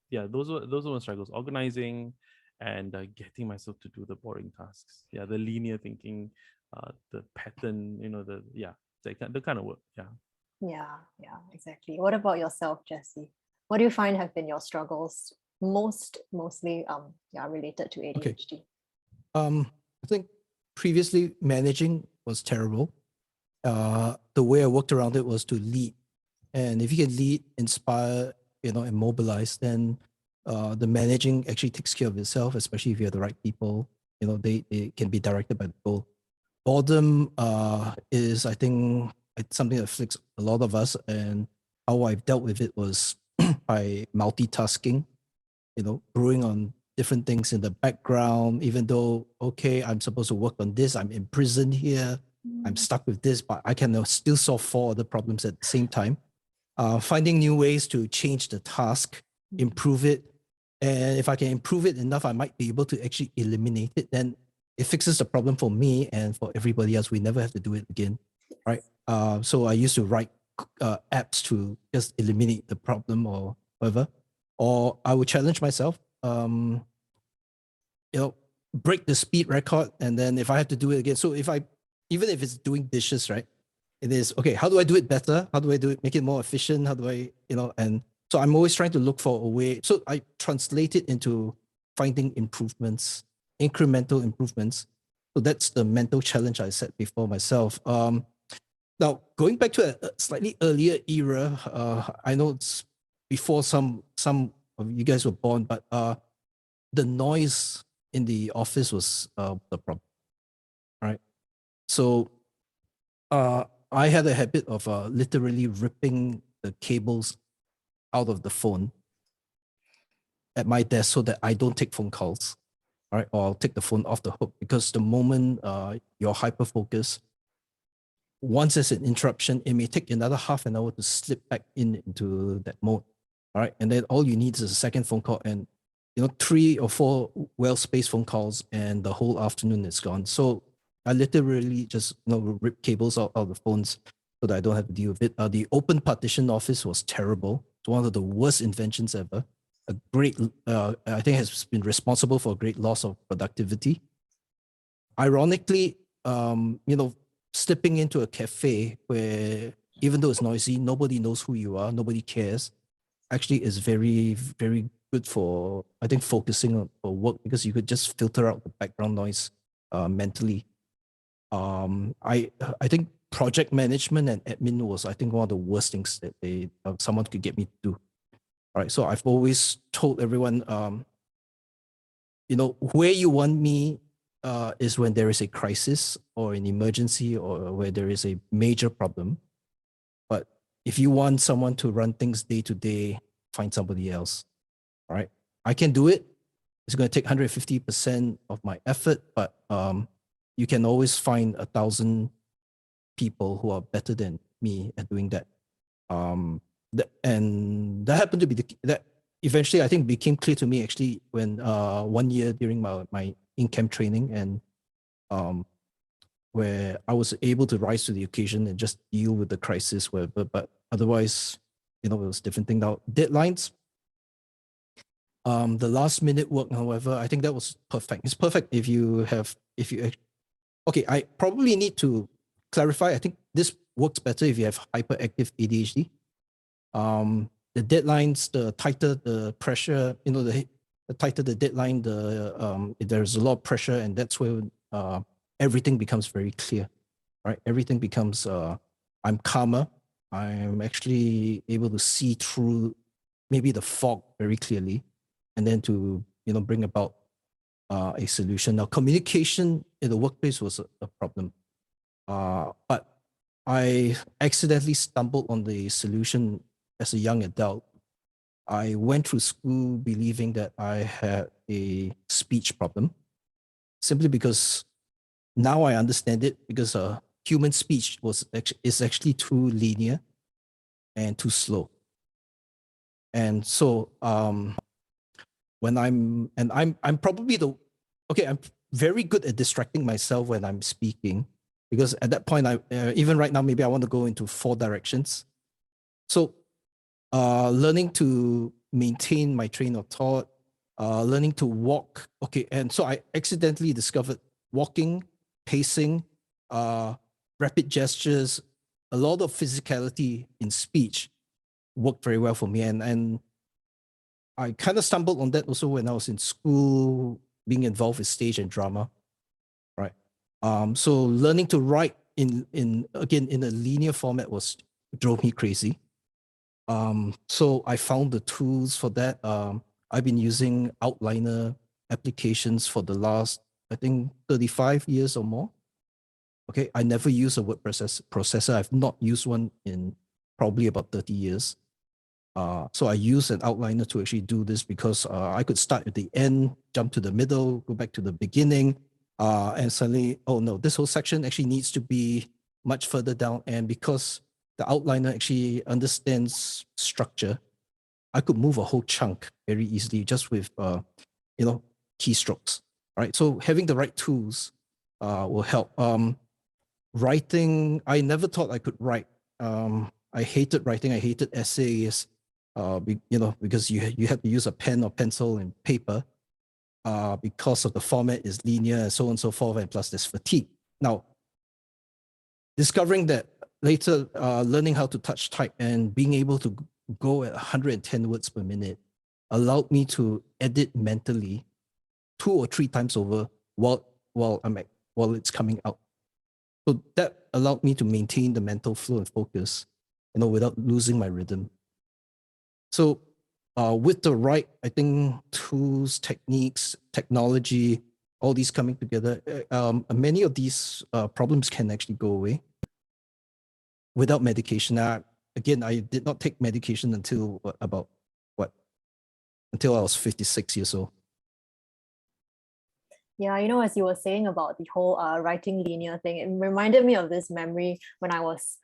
yeah, those were my struggles: organizing and getting myself to do the boring tasks. Yeah, the linear thinking. The pattern, the kind of work. Yeah, exactly. What about yourself, Jessie? What do you find have been your struggles mostly related to ADHD? Okay. I think previously managing was terrible. The way I worked around it was to lead, and if you can lead, inspire, and mobilize, then the managing actually takes care of itself, especially if you have the right people. They can be directed by the goal. Boredom is, I think, it's something that afflicts a lot of us, and how I've dealt with it was by multitasking, brewing on different things in the background, even though, okay, I'm supposed to work on this, I'm imprisoned here, I'm stuck with this, but I can still solve 4 other problems at the same time. Finding new ways to change the task, improve it, and if I can improve it enough, I might be able to actually eliminate it. Then it fixes the problem for me and for everybody else. We never have to do it again, right? So I used to write apps to just eliminate the problem or whatever. Or I would challenge myself, break the speed record. And then if I have to do it again, so even if it's doing dishes, right? It is, okay, how do I do it better? How do I do it, make it more efficient? How do I, and so I'm always trying to look for a way. So I translate it into finding improvements, incremental improvements. So that's the mental challenge I set before myself. Now, going back to a slightly earlier era, I know it's before some of you guys were born, but the noise in the office was the problem, right? So I had a habit of literally ripping the cables out of the phone at my desk so that I don't take phone calls, right? Or I'll take the phone off the hook, because the moment you're hyper-focused, once there's an interruption, it may take another half an hour to slip back into that mode, all right? And then all you need is a second phone call, and 3 or 4 well-spaced phone calls, and the whole afternoon is gone. So I literally just rip cables out of the phones so that I don't have to deal with it. The open partition office was terrible. It's one of the worst inventions ever. A great, I think, has been responsible for a great loss of productivity. Ironically, slipping into a cafe where, even though it's noisy, nobody knows who you are, nobody cares, actually is very, very good for, I think, focusing on for work, because you could just filter out the background noise mentally. I think project management and admin was, I think, one of the worst things that someone could get me to do. All right, so I've always told everyone, where you want me is when there is a crisis or an emergency, or where there is a major problem. But if you want someone to run things day to day, find somebody else. All right, I can do it. It's going to take 150% of my effort, but you can always find 1,000 people who are better than me at doing that. And that happened to be that eventually, I think, became clear to me actually when 1 year during my in-camp training, and where I was able to rise to the occasion and just deal with the crisis, but otherwise, it was a different thing. Now, deadlines, the last minute work, however, I think that was perfect. It's perfect okay, I probably need to clarify. I think this works better if you have hyperactive ADHD. The deadlines, the tighter the pressure, the tighter the deadline, there's a lot of pressure, and that's where everything becomes very clear, right? Everything becomes, I'm calmer. I'm actually able to see through maybe the fog very clearly, and then to, bring about a solution. Now, communication in the workplace was a problem, but I accidentally stumbled on the solution as a young adult. I went through school believing that I had a speech problem, simply because now I understand it, because human speech is actually too linear and too slow. And so when I'm probably I'm very good at distracting myself when I'm speaking, because at that point, even right now, maybe I want to go into 4 directions. So learning to maintain my train of thought, learning to walk. Okay, and so I accidentally discovered walking, pacing, rapid gestures, a lot of physicality in speech worked very well for me. And I kind of stumbled on that also when I was in school, being involved with stage and drama, right? So learning to write in a linear format drove me crazy. So I found the tools for that. I've been using outliner applications for the last, I think, 35 years or more. Okay, I never use a word processor. I've not used one in probably about 30 years. So I use an outliner to actually do this, because I could start at the end, jump to the middle, go back to the beginning, and suddenly, oh no, this whole section actually needs to be much further down. And because the outliner actually understands structure, I could move a whole chunk very easily just with, keystrokes, right? So having the right tools will help. Writing, I never thought I could write. I hated writing. I hated essays, because you had to use a pen or pencil and paper, because of the format is linear and so on and so forth, and plus there's fatigue. Now, discovering that later, learning how to touch type and being able to go at 110 words per minute allowed me to edit mentally 2 or 3 times over while it's coming out. So that allowed me to maintain the mental flow and focus, without losing my rhythm. So with the right, I think, tools, techniques, technology, all these coming together, many of these problems can actually go away without medication. Again, I did not take medication until until I was 56 years old. Yeah, as you were saying about the whole writing linear thing, it reminded me of this memory when I was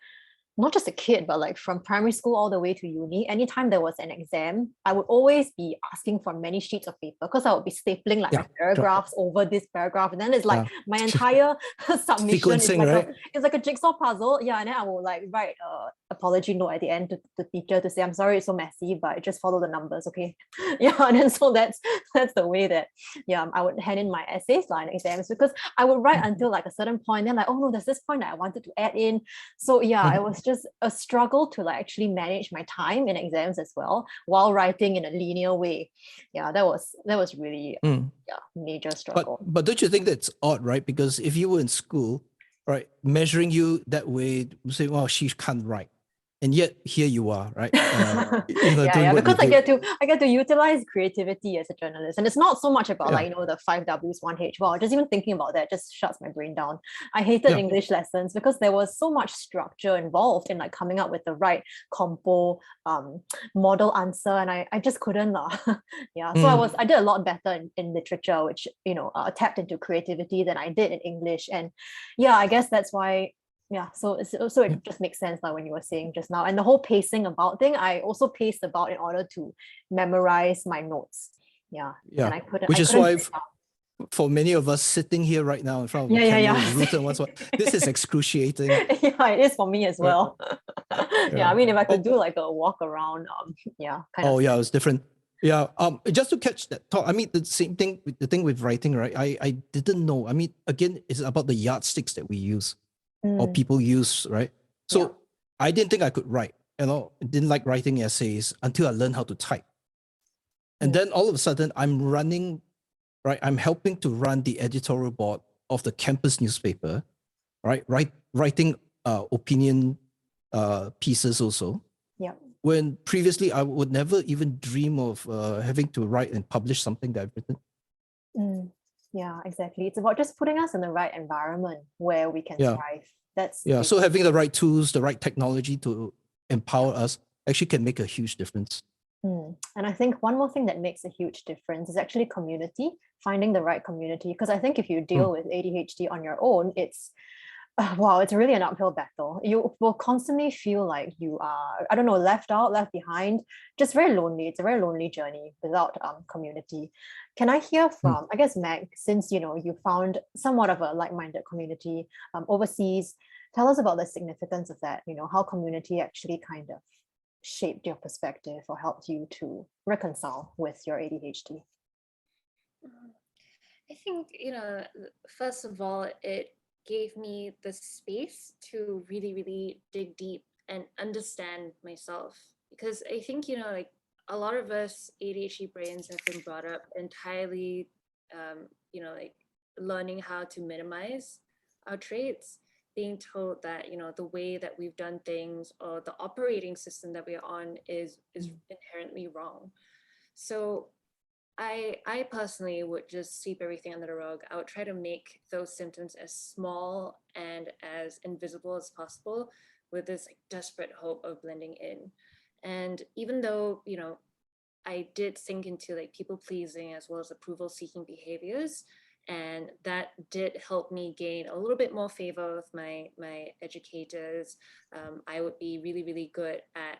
not just a kid, but like from primary school all the way to uni. Anytime there was an exam, I would always be asking for many sheets of paper because I would be stapling like my paragraphs over this paragraph, and then it's like my entire submission is like right? it's like a jigsaw puzzle. Yeah, and then I will like write apology note at the end to the teacher to say, I'm sorry it's so messy, but just follow the numbers, okay? Yeah, and then so that's the way that I would hand in my essays line exams, because I would write until like a certain point, then like, oh no, there's this point that I wanted to add in. So yeah, it was just a struggle to like actually manage my time in exams as well while writing in a linear way. Yeah, that was really major struggle. But don't you think that's odd, right? Because if you were in school, right, measuring you that way, say, well, she can't write, and yet here you are, right? Because I get to utilize creativity as a journalist, and it's not so much about like the 5 W's 1 H. Wow, just even thinking about that just shuts my brain down. I hated English lessons because there was so much structure involved in like coming up with the right compo model answer, and I just couldn't. So I did a lot better in literature, which tapped into creativity than I did in English, and I guess that's why. Yeah, so it just makes sense like when you were saying just now, and the whole pacing about thing, I also paced about in order to memorize my notes. And I couldn't. Which is why for many of us sitting here right now in front of a camera, written this is excruciating. Yeah, it is for me as well. I mean, if I could do like a walk around, it was different. Yeah. Just to catch that thought, I mean, the same thing. The thing with writing, right? I didn't know. I mean, again, it's about the yardsticks that we use. Or people use, right? So I didn't think I could write, didn't like writing essays until I learned how to type. And then all of a sudden I'm running, right? I'm helping to run the editorial board of the campus newspaper, right? Writing opinion pieces also. Yeah. When previously I would never even dream of having to write and publish something that I've written. Yeah, exactly. It's about just putting us in the right environment where we can thrive. So having the right tools, the right technology to empower us actually can make a huge difference. And I think one more thing that makes a huge difference is actually community, finding the right community. Because I think if you deal with ADHD on your own, it's really an uphill battle. You will constantly feel like you are, left out, left behind, just very lonely. It's a very lonely journey without community. Can I hear from, I guess, Meg, since, you found somewhat of a like-minded community overseas, tell us about the significance of that, how community actually kind of shaped your perspective or helped you to reconcile with your ADHD? I think, first of all, it gave me the space to really, really dig deep and understand myself. Because I think, like a lot of us ADHD brains have been brought up entirely, like learning how to minimize our traits, being told that, the way that we've done things or the operating system that we're on is inherently wrong. So I personally would just sweep everything under the rug. I would try to make those symptoms as small and as invisible as possible with this like desperate hope of blending in. And even though, I did sink into like people pleasing as well as approval seeking behaviors, and that did help me gain a little bit more favor with my educators. I would be really, really good at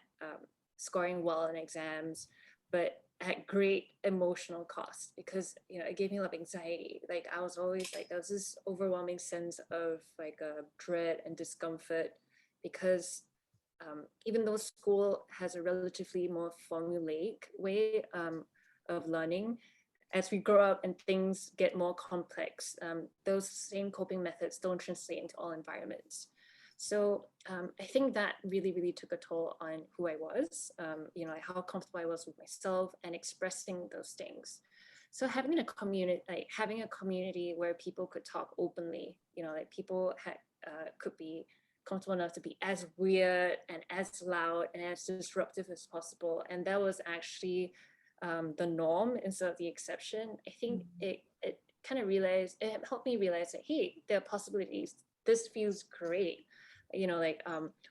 scoring well in exams, but at great emotional cost, because it gave me a lot of anxiety. Like I was always like, there was this overwhelming sense of like dread and discomfort, because even though school has a relatively more formulaic way of learning, as we grow up and things get more complex, those same coping methods don't translate into all environments. So I think that really, really took a toll on who I was, like how comfortable I was with myself and expressing those things. So having a community where people could talk openly, like people could be comfortable enough to be as weird and as loud and as disruptive as possible. And that was actually the norm instead of the exception. I think it helped me realize that, hey, there are possibilities. This feels great.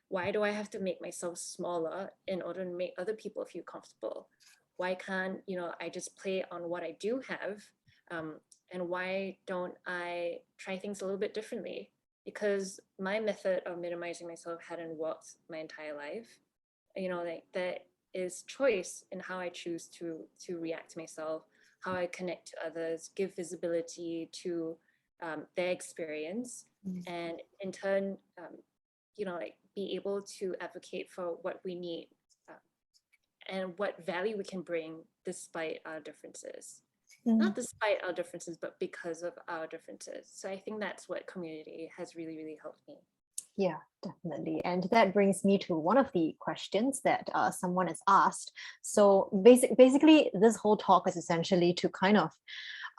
Why do I have to make myself smaller in order to make other people feel comfortable? Why can't, I just play on what I do have? And why don't I try things a little bit differently? Because my method of minimizing myself hadn't worked my entire life. There is choice in how I choose to react to myself, how I connect to others, give visibility to their experience, and in turn, be able to advocate for what we need and what value we can bring despite our differences. Not despite our differences, but because of our differences. So I think that's what community has really, really helped me. Yeah, definitely. And that brings me to one of the questions that someone has asked. So basically, this whole talk is essentially to kind of,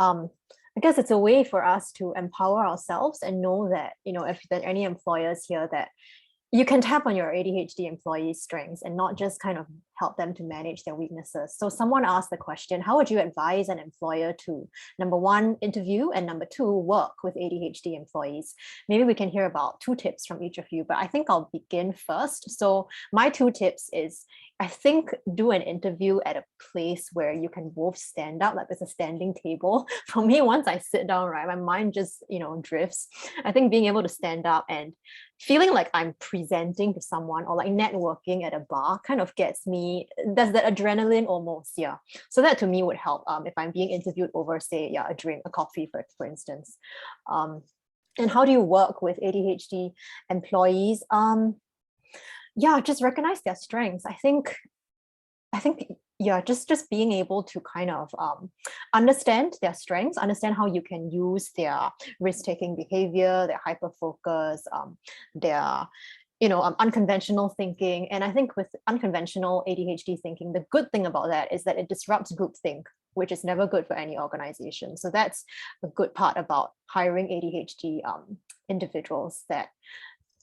I guess it's a way for us to empower ourselves and know that, if there are any employers here, that you can tap on your ADHD employees' strengths and not just kind of help them to manage their weaknesses. So someone asked the question, how would you advise an employer to, number one, interview, and number two, work with ADHD employees? Maybe we can hear about 2 tips from each of you, but I think I'll begin first. So my 2 tips is, I think do an interview at a place where you can both stand up, like there's a standing table. For me, once I sit down, right, my mind just, drifts. I think being able to stand up and feeling like I'm presenting to someone or like networking at a bar kind of gets me, there's that adrenaline almost, yeah. So that to me would help if I'm being interviewed over, say, a drink, a coffee, for instance. And how do you work with ADHD employees? Just recognize their strengths. I think just being able to kind of understand their strengths, understand how you can use their risk-taking behavior, their hyper-focus, their unconventional thinking. And I think with unconventional ADHD thinking, the good thing about that is that it disrupts groupthink, which is never good for any organization. So that's a good part about hiring ADHD individuals, that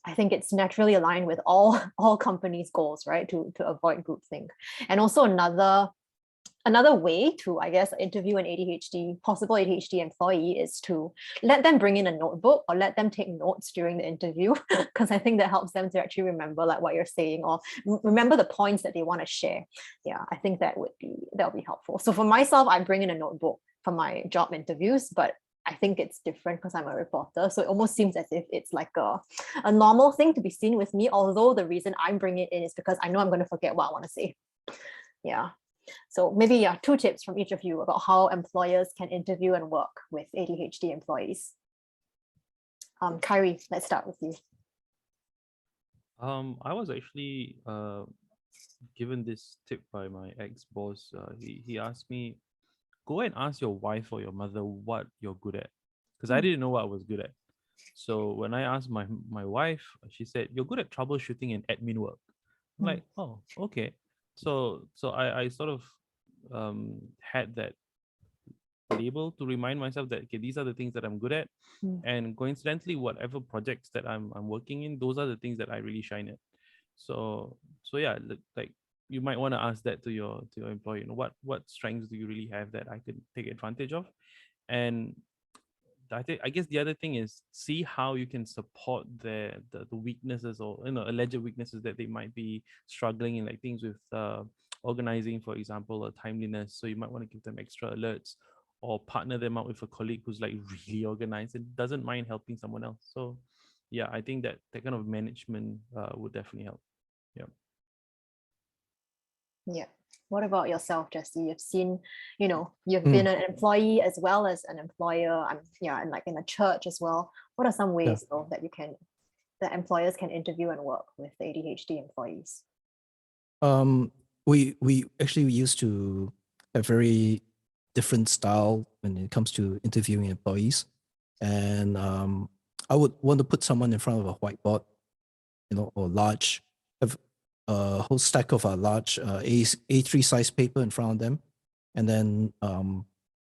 I think it's naturally aligned with all companies' goals, right? To avoid groupthink. And also another way to, I guess, interview an possible ADHD employee is to let them bring in a notebook or let them take notes during the interview, because I think that helps them to actually remember like what you're saying or remember the points that they want to share. Yeah, I think that'll be helpful. So for myself, I bring in a notebook for my job interviews, but I think it's different because I'm a reporter. So it almost seems as if it's like a normal thing to be seen with me, although the reason I'm bringing it in is because I know I'm going to forget what I want to say. Yeah. So maybe 2 tips from each of you about how employers can interview and work with ADHD employees. Kyrie, let's start with you. I was actually given this tip by my ex-boss. He asked me, go and ask your wife or your mother what you're good at, because I didn't know what I was good at. So when I asked my wife, she said, you're good at troubleshooting and admin work. I'm like, oh, okay. So I sort of had that label to remind myself that, okay, these are the things that I'm good at. And coincidentally, whatever projects that I'm working in, those are the things that I really shine at. So yeah, like you might want to ask that to your employer, what strengths do you really have that I could take advantage of? And I guess the other thing is see how you can support the weaknesses or alleged weaknesses that they might be struggling in, like things with organizing, for example, or timeliness. So you might want to give them extra alerts or partner them up with a colleague who's like really organized and doesn't mind helping someone else. So yeah, I think that kind of management would definitely help. Yeah. What about yourself, Jessie? You've seen, you've been an employee as well as an employer. And like in a church as well. What are some ways though that you can that employers can interview and work with ADHD employees? We actually used to have very different style when it comes to interviewing employees, and I would want to put someone in front of a whiteboard, or large, have a whole stack of a large A3 size paper in front of them, and then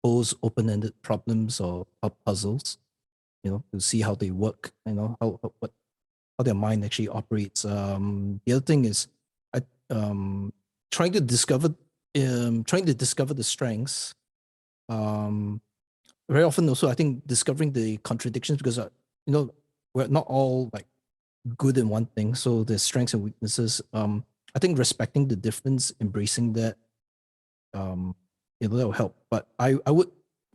pose open-ended problems or puzzles, to see how they work, how their mind actually operates. The other thing is, trying to discover the strengths. Very often also, I think discovering the contradictions, because we're not all like good in one thing, so there's strengths and weaknesses. I think respecting the difference, embracing that, that will help. But I would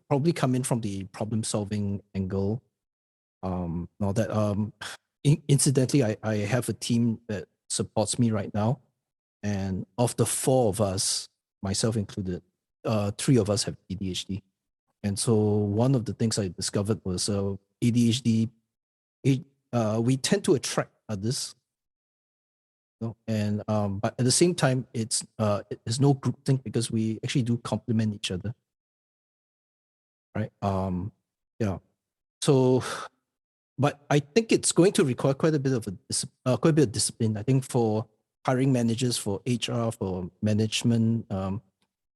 probably come in from the problem solving angle. Now that incidentally, I have a team that supports me right now, and of the 4 of us, myself included, 3 of us have ADHD. And so one of the things I discovered was ADHD. We tend to attract others, and but at the same time, it's no group thing, because we actually do complement each other, right? Yeah. So, but I think it's going to require quite a bit of discipline. I think for hiring managers, for HR, for management,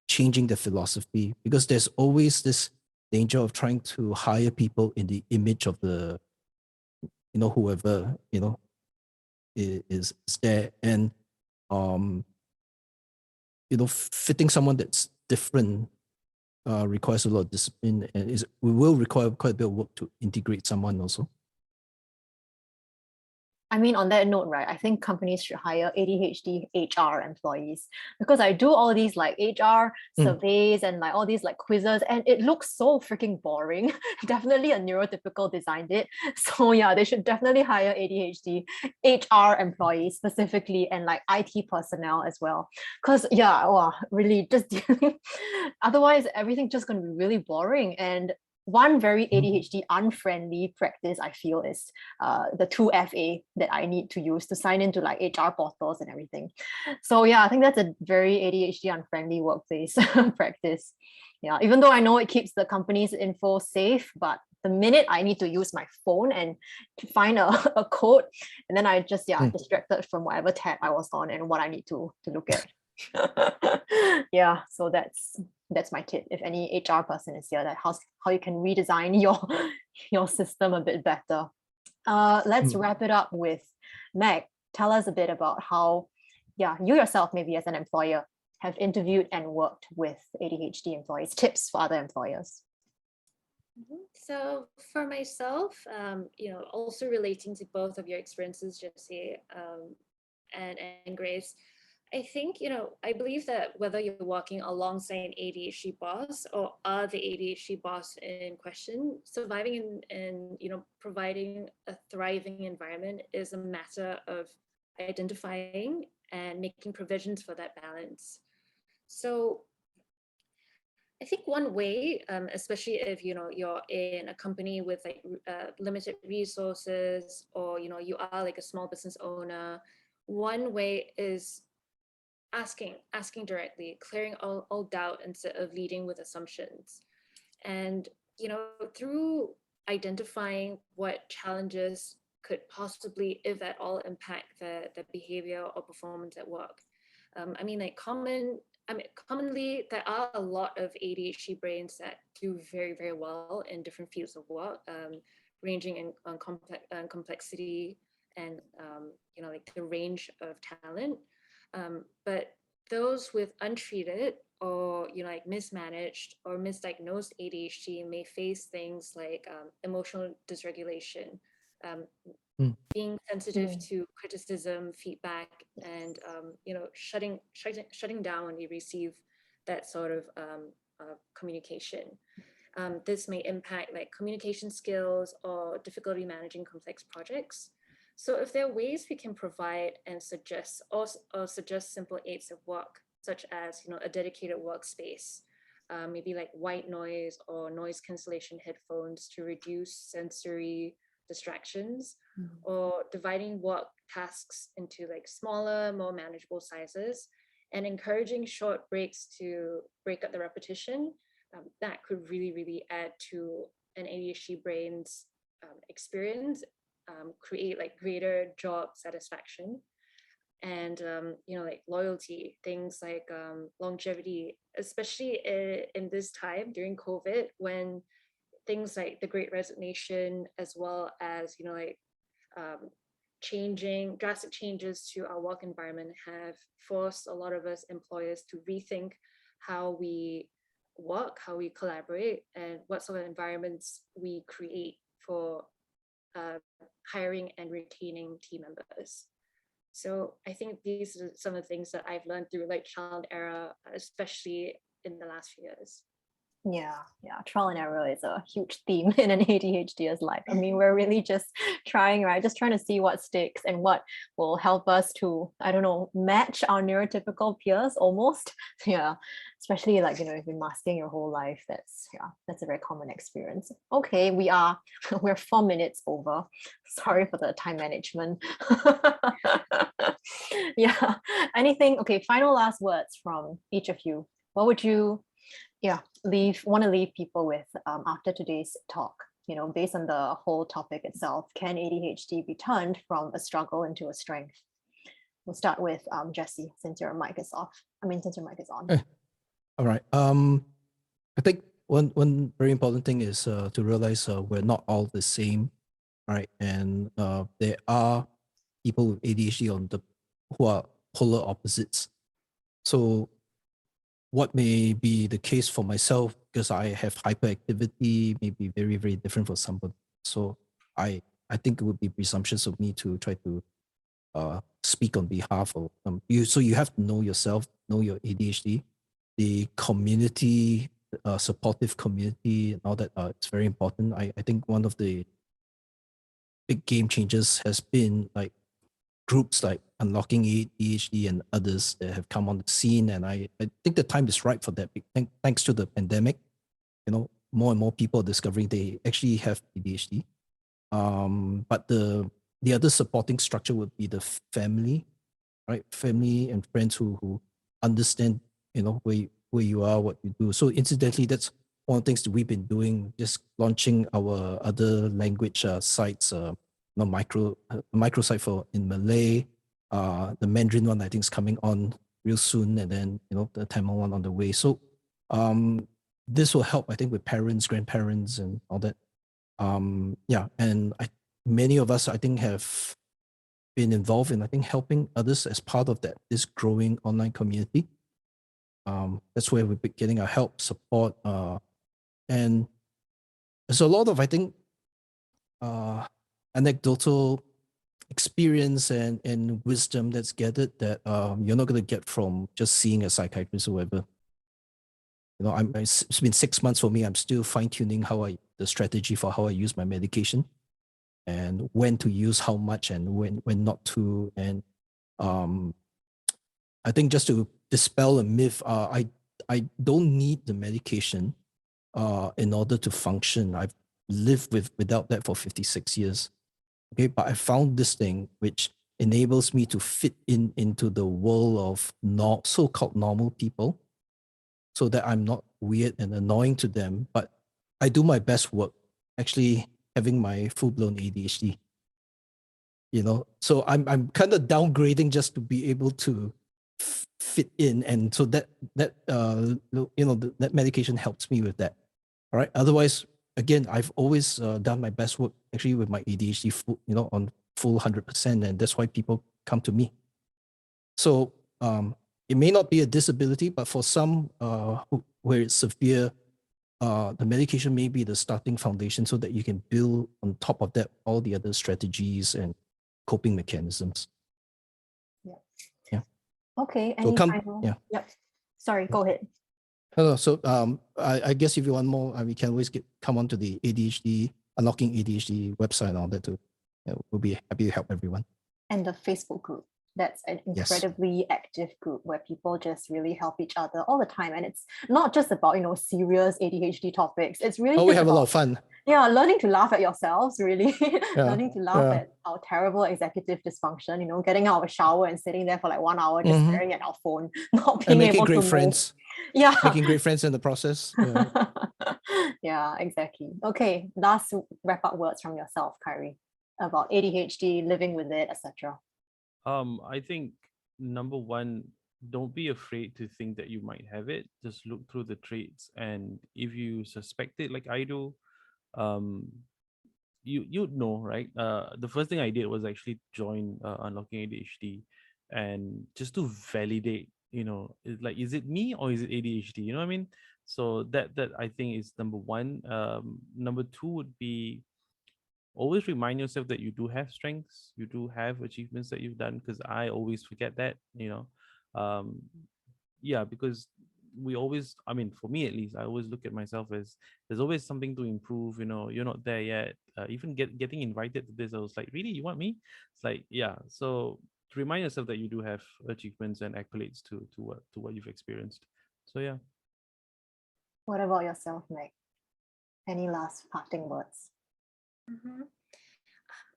changing the philosophy, because there's always this danger of trying to hire people in the image of the, whoever, is there, and fitting someone that's different requires a lot of discipline, and we will require quite a bit of work to integrate someone also. I mean, on that note, right, I think companies should hire ADHD HR employees, because I do all these like HR surveys and like all these like quizzes, and it looks so freaking boring. Definitely a neurotypical designed it. So yeah, they should definitely hire ADHD HR employees specifically, and like IT personnel as well. Because yeah, wow, really just dealing. Otherwise, everything's just going to be really boring. And one very ADHD unfriendly practice I feel is the 2FA that I need to use to sign into like HR portals and everything. So yeah, I think that's a very ADHD unfriendly workplace practice. Yeah, even though I know it keeps the company's info safe, but the minute I need to use my phone and to find a code, and then I just distracted from whatever tab I was on and what I need to look at. Yeah, so that's my tip. If any HR person is here, that how you can redesign your system a bit better. Let's wrap it up with Meg. Tell us a bit about how, you yourself, maybe as an employer, have interviewed and worked with ADHD employees. Tips for other employers. So for myself, also relating to both of your experiences, Jessie and Grace, I think, I believe that whether you're working alongside an ADHD boss or are the ADHD boss in question, surviving and providing a thriving environment is a matter of identifying and making provisions for that balance. So I think one way, especially if you're in a company with like limited resources, or you are like a small business owner, one way is asking directly, clearing all doubt instead of leading with assumptions. And through identifying what challenges could possibly, if at all, impact the behavior or performance at work. Commonly there are a lot of ADHD brains that do very, very well in different fields of work, ranging in complexity and like the range of talent. But those with untreated or like mismanaged or misdiagnosed ADHD may face things like emotional dysregulation, being sensitive to criticism, feedback, and shutting down when you receive that sort of communication. This may impact like communication skills or difficulty managing complex projects. So if there are ways we can provide and suggest simple aids of work, such as a dedicated workspace, maybe like white noise or noise cancellation headphones to reduce sensory distractions, or dividing work tasks into like smaller, more manageable sizes, and encouraging short breaks to break up the repetition. That could really, really add to an ADHD brain's experience, create like greater job satisfaction. And like loyalty, things like longevity, especially in this time during COVID, when things like the Great Resignation, as well as drastic changes to our work environment, have forced a lot of us employers to rethink how we work, how we collaborate, and what sort of environments we create for hiring and retaining team members. So I think these are some of the things that I've learned through like trial and error, especially in the last few years. Yeah, trial and error is a huge theme in an ADHDer's life. I mean, we're really just trying, right? Just trying to see what sticks and what will help us to, I don't know, match our neurotypical peers almost. Yeah, especially like, if you're masking your whole life, that's a very common experience. Okay, we're 4 minutes over. Sorry for the time management. Yeah, anything, okay, final last words from each of you. What would you want to leave people with after today's talk? Based on the whole topic itself, can ADHD be turned from a struggle into a strength? We'll start with Jesse, since your mic is off. Since your mic is on. All right. I think one very important thing is to realize we're not all the same, right? And there are people with ADHD who are polar opposites. So what may be the case for myself, because I have hyperactivity, may be very, very different for somebody. So I think it would be presumptuous of me to try to speak on behalf of you. So you have to know yourself, know your ADHD, the community, supportive community, and all that. It's very important. I think one of the big game changers has been like groups like Unlocking ADHD and others that have come on the scene. And I think the time is right for that. Thanks to the pandemic, more and more people are discovering they actually have ADHD. But the other supporting structure would be the family, right? Family and friends who understand, where you are, what you do. So incidentally, that's one of the things that we've been doing, just launching our other language sites, microsite for in Malay, the Mandarin one I think is coming on real soon, and then the Tamil one on the way. So this will help, I think, with parents, grandparents, and all that. And many of us, I think, have been involved in, I think, helping others as part of this growing online community. That's where we're getting our help, support, and there's a lot of, I think, anecdotal experience and wisdom that's gathered that you're not going to get from just seeing a psychiatrist or whatever. It's been 6 months for me. I'm still fine-tuning the strategy for how I use my medication, and when to use how much and when not to. And I think just to dispel a myth, I don't need the medication in order to function. I've lived without that for 56 years. Okay, but I found this thing which enables me to fit into the world of so-called normal people, so that I'm not weird and annoying to them, but I do my best work actually having my full-blown ADHD. So I'm kind of downgrading just to be able to fit in, and so that medication helps me with that. All right. Otherwise, again, I've always done my best work actually with my ADHD, on full 100%, and that's why people come to me. So it may not be a disability, but for some where it's severe, the medication may be the starting foundation, so that you can build on top of that all the other strategies and coping mechanisms. Yeah. Okay. Any final? Yeah. Yep. Sorry. Go ahead. Hello. So I guess if you want more, we can always come on to the ADHD, Unlocking ADHD website and all that too. We'll be happy to help everyone. And the Facebook group. That's an Yes. incredibly active group where people just really help each other all the time. And it's not just about, serious ADHD topics. It's really Oh, we just have a lot about, of fun. yeah, learning to laugh at yourselves, really. Yeah, Learning to laugh yeah. at our terrible executive dysfunction, getting out of a shower and sitting there for like 1 hour just Mhm. staring at our phone, not And being making able great to move. friends. Yeah. Making great friends in the process. Yeah. Yeah, exactly. Okay, last wrap-up words from yourself, Kyrie, about ADHD, living with it, etc. I think number one, don't be afraid to think that you might have it. Just look through the traits, and if you suspect it, like I do, um, you'd know, right? The first thing I did was actually join Unlocking ADHD, and just to validate, is it me or is it ADHD? You know what I mean? So that I think is number one. Number two would be always remind yourself that you do have strengths, you do have achievements that you've done, because I always forget that. um yeah, because we always, I mean, for me at least, I always look at myself as there's always something to improve. You're not there yet. Even getting invited to this, I was like, really, you want me? It's like, yeah. So to remind yourself that you do have achievements and accolades to what you've experienced. So yeah. What about yourself, Meg? Any last parting words? Mhm.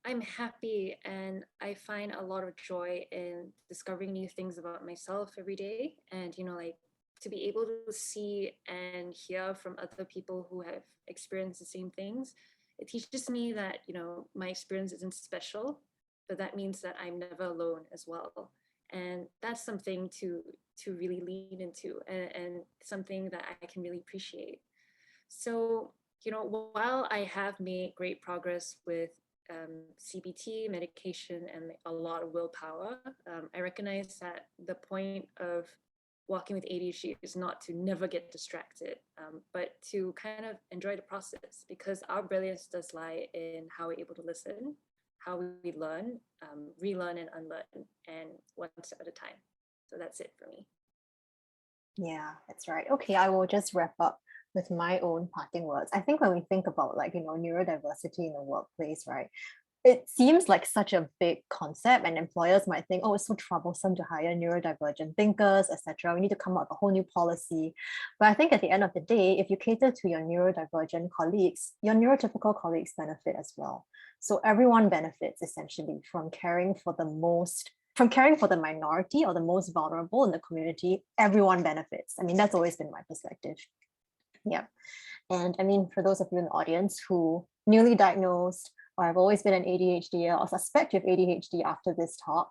I'm happy and I find a lot of joy in discovering new things about myself every day. And, like to be able to see and hear from other people who have experienced the same things, it teaches me that, my experience isn't special, but that means that I'm never alone as well. And that's something to really lean into and something that I can really appreciate. So, while I have made great progress with CBT, medication, and a lot of willpower, I recognize that the point of walking with ADHD is not to never get distracted, but to kind of enjoy the process, because our brilliance does lie in how we're able to listen, how we learn, relearn, and unlearn, and one step at a time. So that's it for me. Yeah, that's right. Okay, I will just wrap up with my own parting words. I think when we think about neurodiversity in the workplace, right? It seems like such a big concept, and employers might think, oh, it's so troublesome to hire neurodivergent thinkers, etc. We need to come up with a whole new policy. But I think at the end of the day, if you cater to your neurodivergent colleagues, your neurotypical colleagues benefit as well. So everyone benefits essentially from caring for the minority or the most vulnerable in the community. Everyone benefits. I mean, that's always been my perspective. Yeah. And I mean, for those of you in the audience who newly diagnosed or have always been an ADHD or suspect you have ADHD after this talk,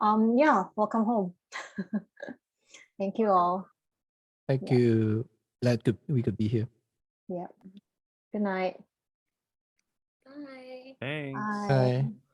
yeah, welcome home. Thank you all. Thank Yeah. you. Glad we could be here. Yeah. Good night. Bye. Thanks. Bye. Bye.